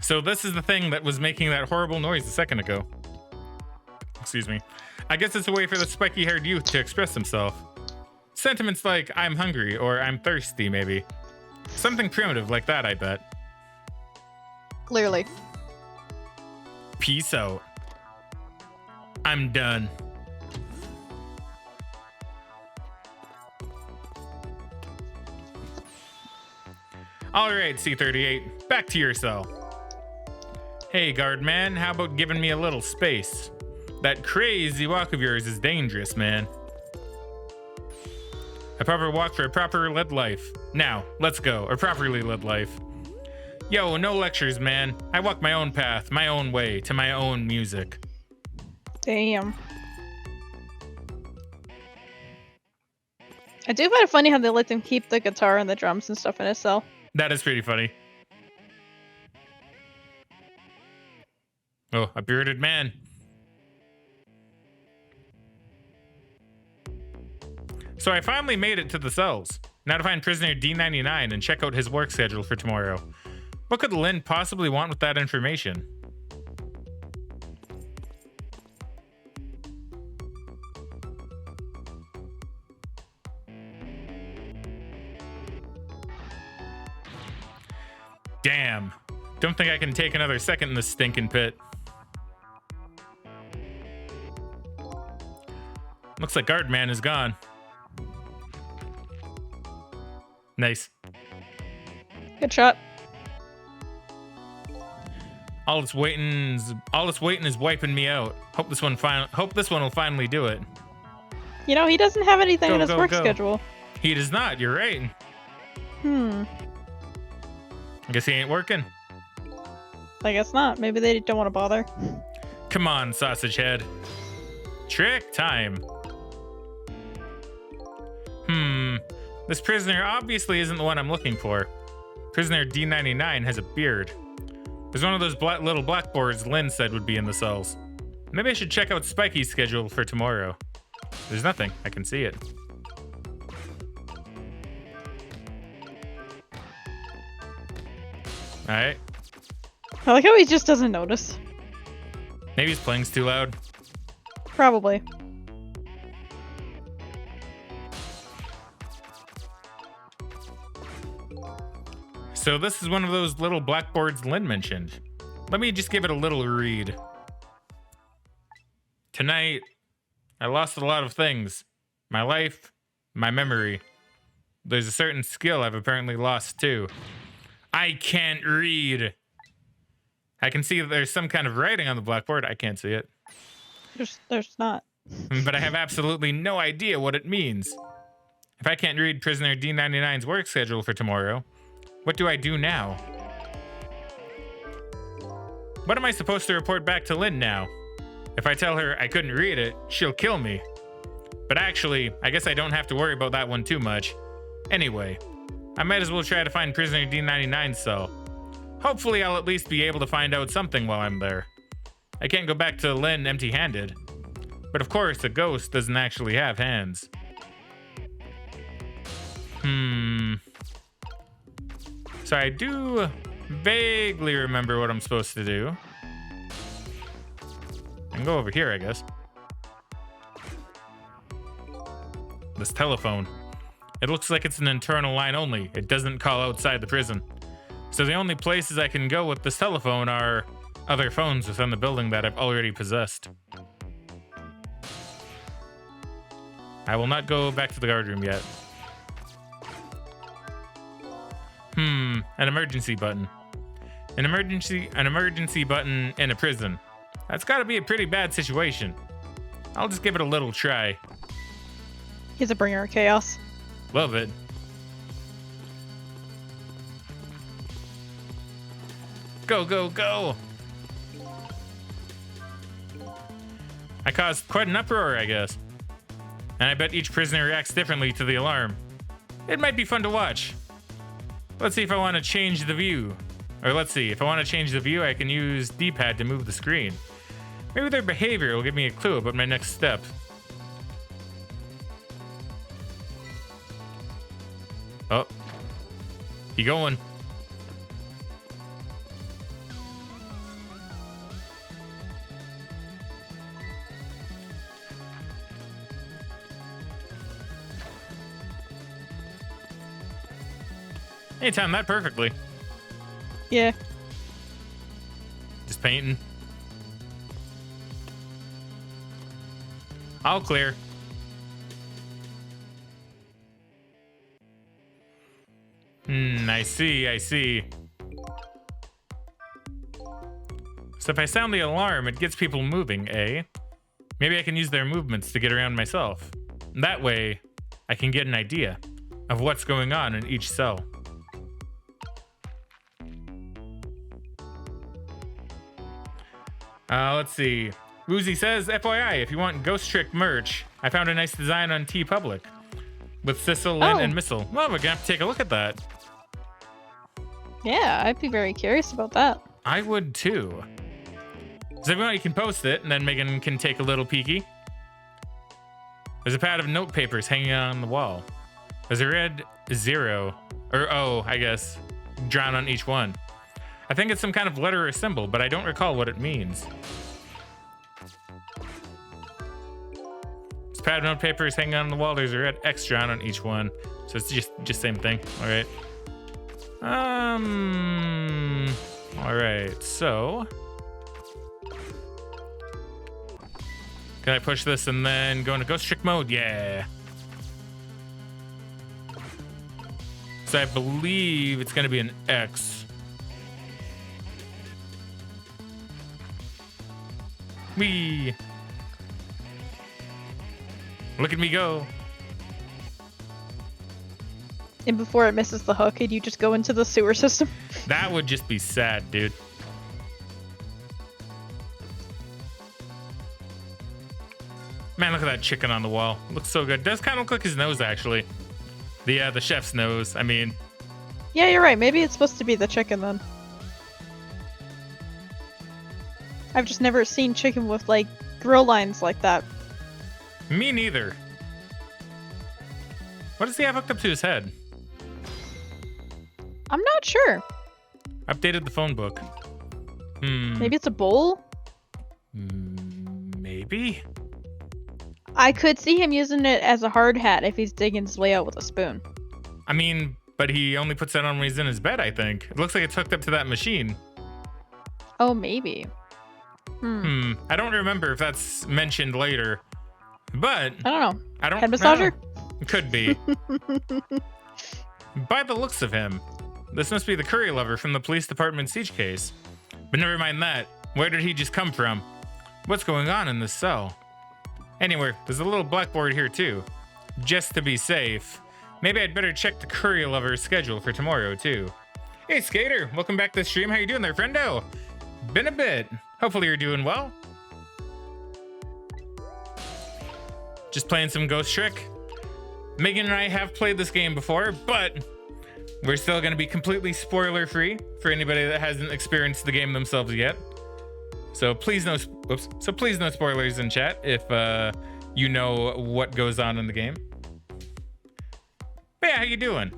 [SPEAKER 1] So this is the thing that was making that horrible noise a second ago. Excuse me. I guess it's a way for the spiky-haired youth to express himself. Sentiments like, I'm hungry, or I'm thirsty, maybe. Something primitive like that, I bet.
[SPEAKER 2] Clearly.
[SPEAKER 1] Peace out. I'm done. All right, C-38, back to your cell. Hey, guard man, how about giving me a little space? That crazy walk of yours is dangerous, man. A proper walk for a proper led life. Now, let's go, a properly led life. Yo, no lectures, man. I walk my own path, my own way, to my own music.
[SPEAKER 2] Damn. I do find it funny how they let them keep the guitar and the drums and stuff in his cell.
[SPEAKER 1] That is pretty funny. Oh, a bearded man. So I finally made it to the cells. Now to find prisoner D99 and check out his work schedule for tomorrow. What could Lynn possibly want with that information? Damn. Don't think I can take another second in this stinking pit. Looks like Guardman is gone. Nice.
[SPEAKER 2] Good shot.
[SPEAKER 1] All it's waiting is wiping me out. Hope this one will finally do it.
[SPEAKER 2] You know, he doesn't have anything
[SPEAKER 1] Go,
[SPEAKER 2] in his
[SPEAKER 1] go,
[SPEAKER 2] work
[SPEAKER 1] go.
[SPEAKER 2] schedule.
[SPEAKER 1] He does not, you're right. I guess he ain't working.
[SPEAKER 2] I guess not. Maybe they don't want to bother.
[SPEAKER 1] Come on, sausage head. Trick time. This prisoner obviously isn't the one I'm looking for. Prisoner D99 has a beard. There's one of those little blackboards Lynn said would be in the cells. Maybe I should check out Spiky's schedule for tomorrow. There's nothing. I can see it. Alright.
[SPEAKER 2] I like how he just doesn't notice.
[SPEAKER 1] Maybe his playing's too loud.
[SPEAKER 2] Probably.
[SPEAKER 1] So this is one of those little blackboards Lynn mentioned. Let me just give it a little read. Tonight, I lost a lot of things. My life, my memory. There's a certain skill I've apparently lost too. I can't read. I can see that there's some kind of writing on the blackboard. I can't see it.
[SPEAKER 2] There's not.
[SPEAKER 1] But I have absolutely no idea what it means. If I can't read prisoner D99's work schedule for tomorrow, what do I do now? What am I supposed to report back to Lynn now? If I tell her I couldn't read it, she'll kill me. But actually, I guess I don't have to worry about that one too much. Anyway, I might as well try to find prisoner D99's cell. Hopefully I'll at least be able to find out something while I'm there. I can't go back to Lynn empty-handed. But of course, a ghost doesn't actually have hands. So I do vaguely remember what I'm supposed to do. I can go over here, I guess. This telephone. It looks like it's an internal line only. It doesn't call outside the prison. So the only places I can go with this telephone are other phones within the building that I've already possessed. I will not go back to the guard room yet. An emergency button. An emergency button in a prison. That's gotta be a pretty bad situation. I'll just give it a little try.
[SPEAKER 2] He's a bringer of chaos.
[SPEAKER 1] Love it. Go, go, go! I caused quite an uproar, I guess. And I bet each prisoner reacts differently to the alarm. It might be fun to watch. Let's see if I want to change the view. Or let's see, if I want to change the view, I can use D-pad to move the screen. Maybe their behavior will give me a clue about my next step. Oh. You going? Hey, timed that perfectly.
[SPEAKER 2] Yeah.
[SPEAKER 1] Just painting. All clear. I see, I see. So if I sound the alarm, it gets people moving, eh? Maybe I can use their movements to get around myself. That way, I can get an idea of what's going on in each cell. Let's see. Woozy says, FYI, if you want Ghost Trick merch, I found a nice design on TeePublic with Sissel, Lynn, and Missile. Well, we're gonna have to take a look at that.
[SPEAKER 2] Yeah, I'd be very curious about that.
[SPEAKER 1] I would too. So if you want, you can post it, and then Megan can take a little peeky. There's a pad of note papers hanging on the wall. There's a red 0, or O, I guess, drawn on each one. I think it's some kind of letter or symbol, but I don't recall what it means. This pad of note paper is hanging on the wall. There's a red X drawn on each one. So it's just same thing. All right. All right. So can I push this and then go into Ghost Trick mode? Yeah. So I believe it's going to be an X. Wee. Look at me go.
[SPEAKER 2] And before it misses the hook, could you just go into the sewer system?
[SPEAKER 1] That would just be sad, dude. Man, look at that chicken on the wall. Looks so good. Does kind of look like his nose, actually. The chef's nose, I mean.
[SPEAKER 2] Yeah, you're right. Maybe it's supposed to be the chicken then. I've just never seen chicken with, like, grill lines like that.
[SPEAKER 1] Me neither. What does he have hooked up to his head?
[SPEAKER 2] I'm not sure.
[SPEAKER 1] Updated the phone book.
[SPEAKER 2] Maybe it's a bowl?
[SPEAKER 1] Maybe?
[SPEAKER 2] I could see him using it as a hard hat if he's digging his way out with a spoon.
[SPEAKER 1] I mean, but he only puts that on when he's in his bed, I think. It looks like it's hooked up to that machine.
[SPEAKER 2] Oh, maybe.
[SPEAKER 1] I don't remember if that's mentioned later, but
[SPEAKER 2] I don't know.
[SPEAKER 1] I don't.
[SPEAKER 2] Head massager?
[SPEAKER 1] Could be. By the looks of him, this must be the curry lover from the police department siege case. But never mind that. Where did he just come from? What's going on in this cell? Anyway, there's a little blackboard here too. Just to be safe. Maybe I'd better check the curry lover's schedule for tomorrow too. Hey Skater, welcome back to the stream. How you doing there, friendo? Been a bit. Hopefully you're doing well. Just playing some Ghost Trick. Megan and I have played this game before, but We're still going to be completely spoiler free for anybody that hasn't experienced the game themselves yet. So please no spoilers in chat if you know what goes on in the game. But yeah, how you doing?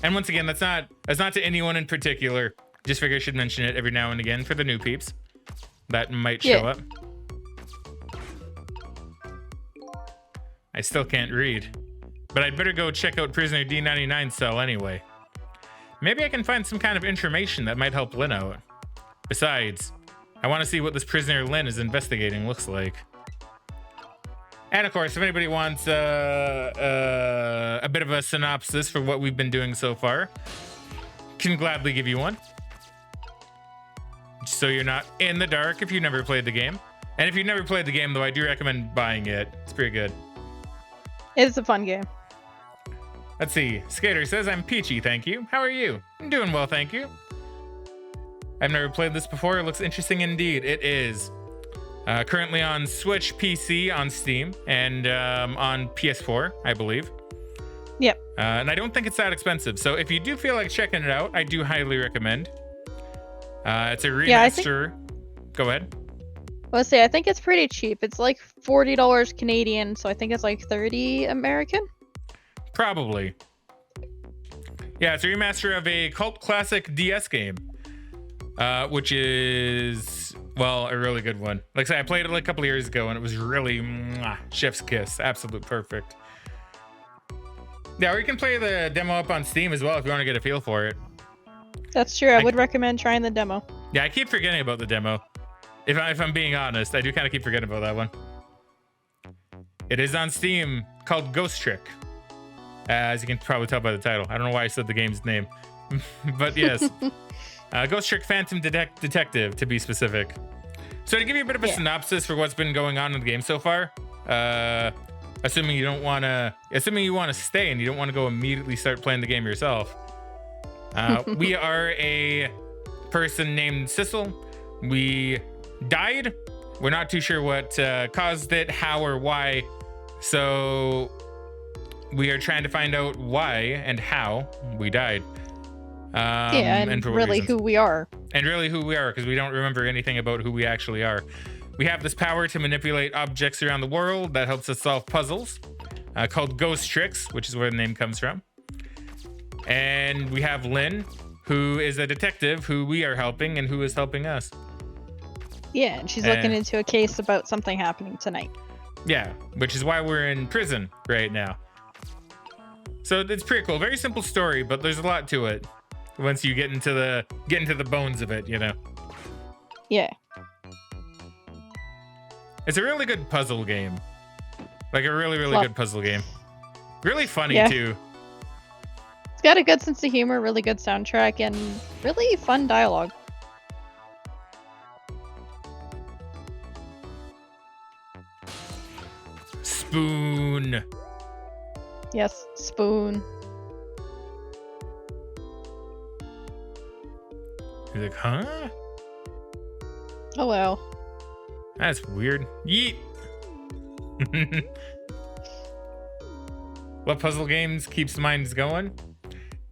[SPEAKER 1] And once again, that's not to anyone in particular. Just figure I should mention it every now and again for the new peeps that might show up. I still can't read, but I'd better go check out Prisoner D99's cell anyway. Maybe I can find some kind of information that might help Lynn out. Besides, I want to see what this prisoner Lynn is investigating looks like. And of course, if anybody wants a bit of a synopsis for what we've been doing so far, can gladly give you one. So you're not in the dark if you've never played the game. And if you've never played the game, though, I do recommend buying it. It's pretty good.
[SPEAKER 2] It's a fun game.
[SPEAKER 1] Let's see. Skater says, I'm peachy, thank you. How are you? I'm doing well, thank you. I've never played this before. It looks interesting indeed. It is. Currently on Switch, PC, on Steam, and on PS4, I believe.
[SPEAKER 2] Yep.
[SPEAKER 1] And I don't think it's that expensive. So if you do feel like checking it out, I do highly recommend. It's a remaster. Go ahead.
[SPEAKER 2] Let's say I think it's pretty cheap. It's like $40 Canadian, so I think it's like 30 American.
[SPEAKER 1] Probably. Yeah, it's a remaster of a cult classic DS game, which is, well, a really good one. Like I said, I played it like a couple of years ago, and it was really chef's kiss, absolute perfect. Yeah, or you can play the demo up on Steam as well if you want to get a feel for it.
[SPEAKER 2] That's true. I would recommend trying the demo.
[SPEAKER 1] Yeah, I keep forgetting about the demo. If I'm being honest, I do kind of keep forgetting about that one. It is on Steam, called Ghost Trick. As you can probably tell by the title. I don't know why I said the game's name. But yes. Ghost Trick Phantom Detective, to be specific. So to give you a bit of a synopsis for what's been going on in the game so far, assuming you want to stay and you don't want to go immediately start playing the game yourself. We are a person named Sissel. We died. We're not too sure what caused it, how or why. So we are trying to find out why and how we died.
[SPEAKER 2] And
[SPEAKER 1] for what
[SPEAKER 2] really
[SPEAKER 1] reasons.
[SPEAKER 2] who we are.
[SPEAKER 1] And really who we are, because we don't remember anything about who we actually are. We have this power to manipulate objects around the world that helps us solve puzzles, called Ghost Tricks, which is where the name comes from. And we have Lynn, who is a detective who we are helping and who is helping us.
[SPEAKER 2] Yeah, and she's looking into a case about something happening tonight.
[SPEAKER 1] Yeah, which is why we're in prison right now. So it's pretty cool. Very simple story, but there's a lot to it once you get into the bones of it, you know.
[SPEAKER 2] Yeah.
[SPEAKER 1] It's a really good puzzle game. Like a really, really good puzzle game. Really funny too.
[SPEAKER 2] It's got a good sense of humor, really good soundtrack, and really fun dialogue.
[SPEAKER 1] Spoon.
[SPEAKER 2] Yes, spoon.
[SPEAKER 1] He's like, huh?
[SPEAKER 2] Oh well.
[SPEAKER 1] That's weird. Yeet. What puzzle games keeps minds going?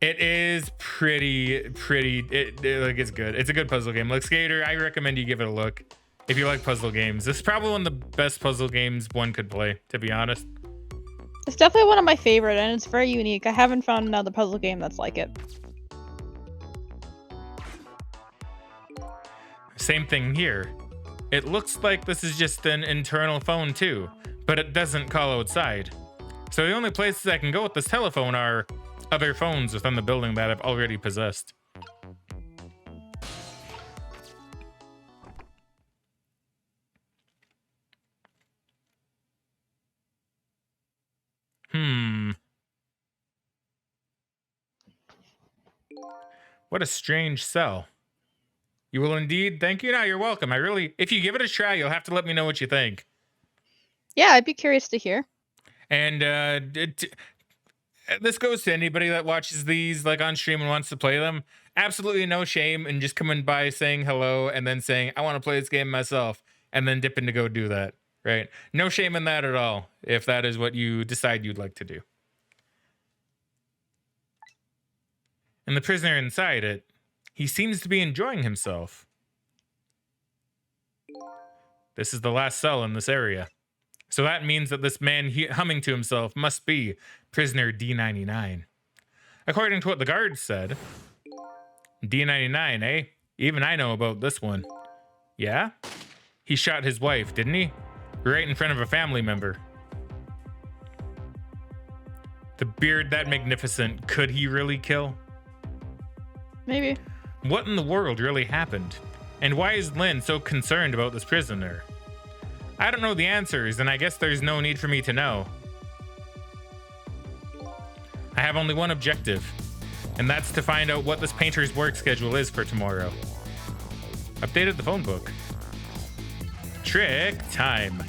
[SPEAKER 1] It is pretty, like it's good. It's a good puzzle game. Like Skater, I recommend you give it a look. If you like puzzle games, this is probably one of the best puzzle games one could play, to be honest.
[SPEAKER 2] It's definitely one of my favorite, and it's very unique. I haven't found another puzzle game that's like it.
[SPEAKER 1] Same thing here. It looks like this is just an internal phone too, but it doesn't call outside. So the only places I can go with this telephone are other phones within the building that I've already possessed. What a strange cell. You will indeed. Thank you. No, you're welcome. If you give it a try, you'll have to let me know what you think.
[SPEAKER 2] Yeah, I'd be curious to hear.
[SPEAKER 1] And this goes to anybody that watches these like on stream and wants to play them. Absolutely no shame in just coming by saying hello and then saying, I want to play this game myself, and then dipping to go do that, right? No shame in that at all, if that is what you decide you'd like to do. and the prisoner inside it, he seems to be enjoying himself. This is the last cell in this area. So that means that this man humming to himself must be prisoner D99. According to what the guards said, D99, eh? Even I know about this one. Yeah? He shot his wife, didn't he? Right in front of a family member. The beard that magnificent, could he really kill?
[SPEAKER 2] Maybe.
[SPEAKER 1] What in the world really happened? And why is Lynn so concerned about this prisoner? I don't know the answers, and I guess there's no need for me to know. I have only one objective, and that's to find out what this painter's work schedule is for tomorrow. Updated the phone book. Trick time.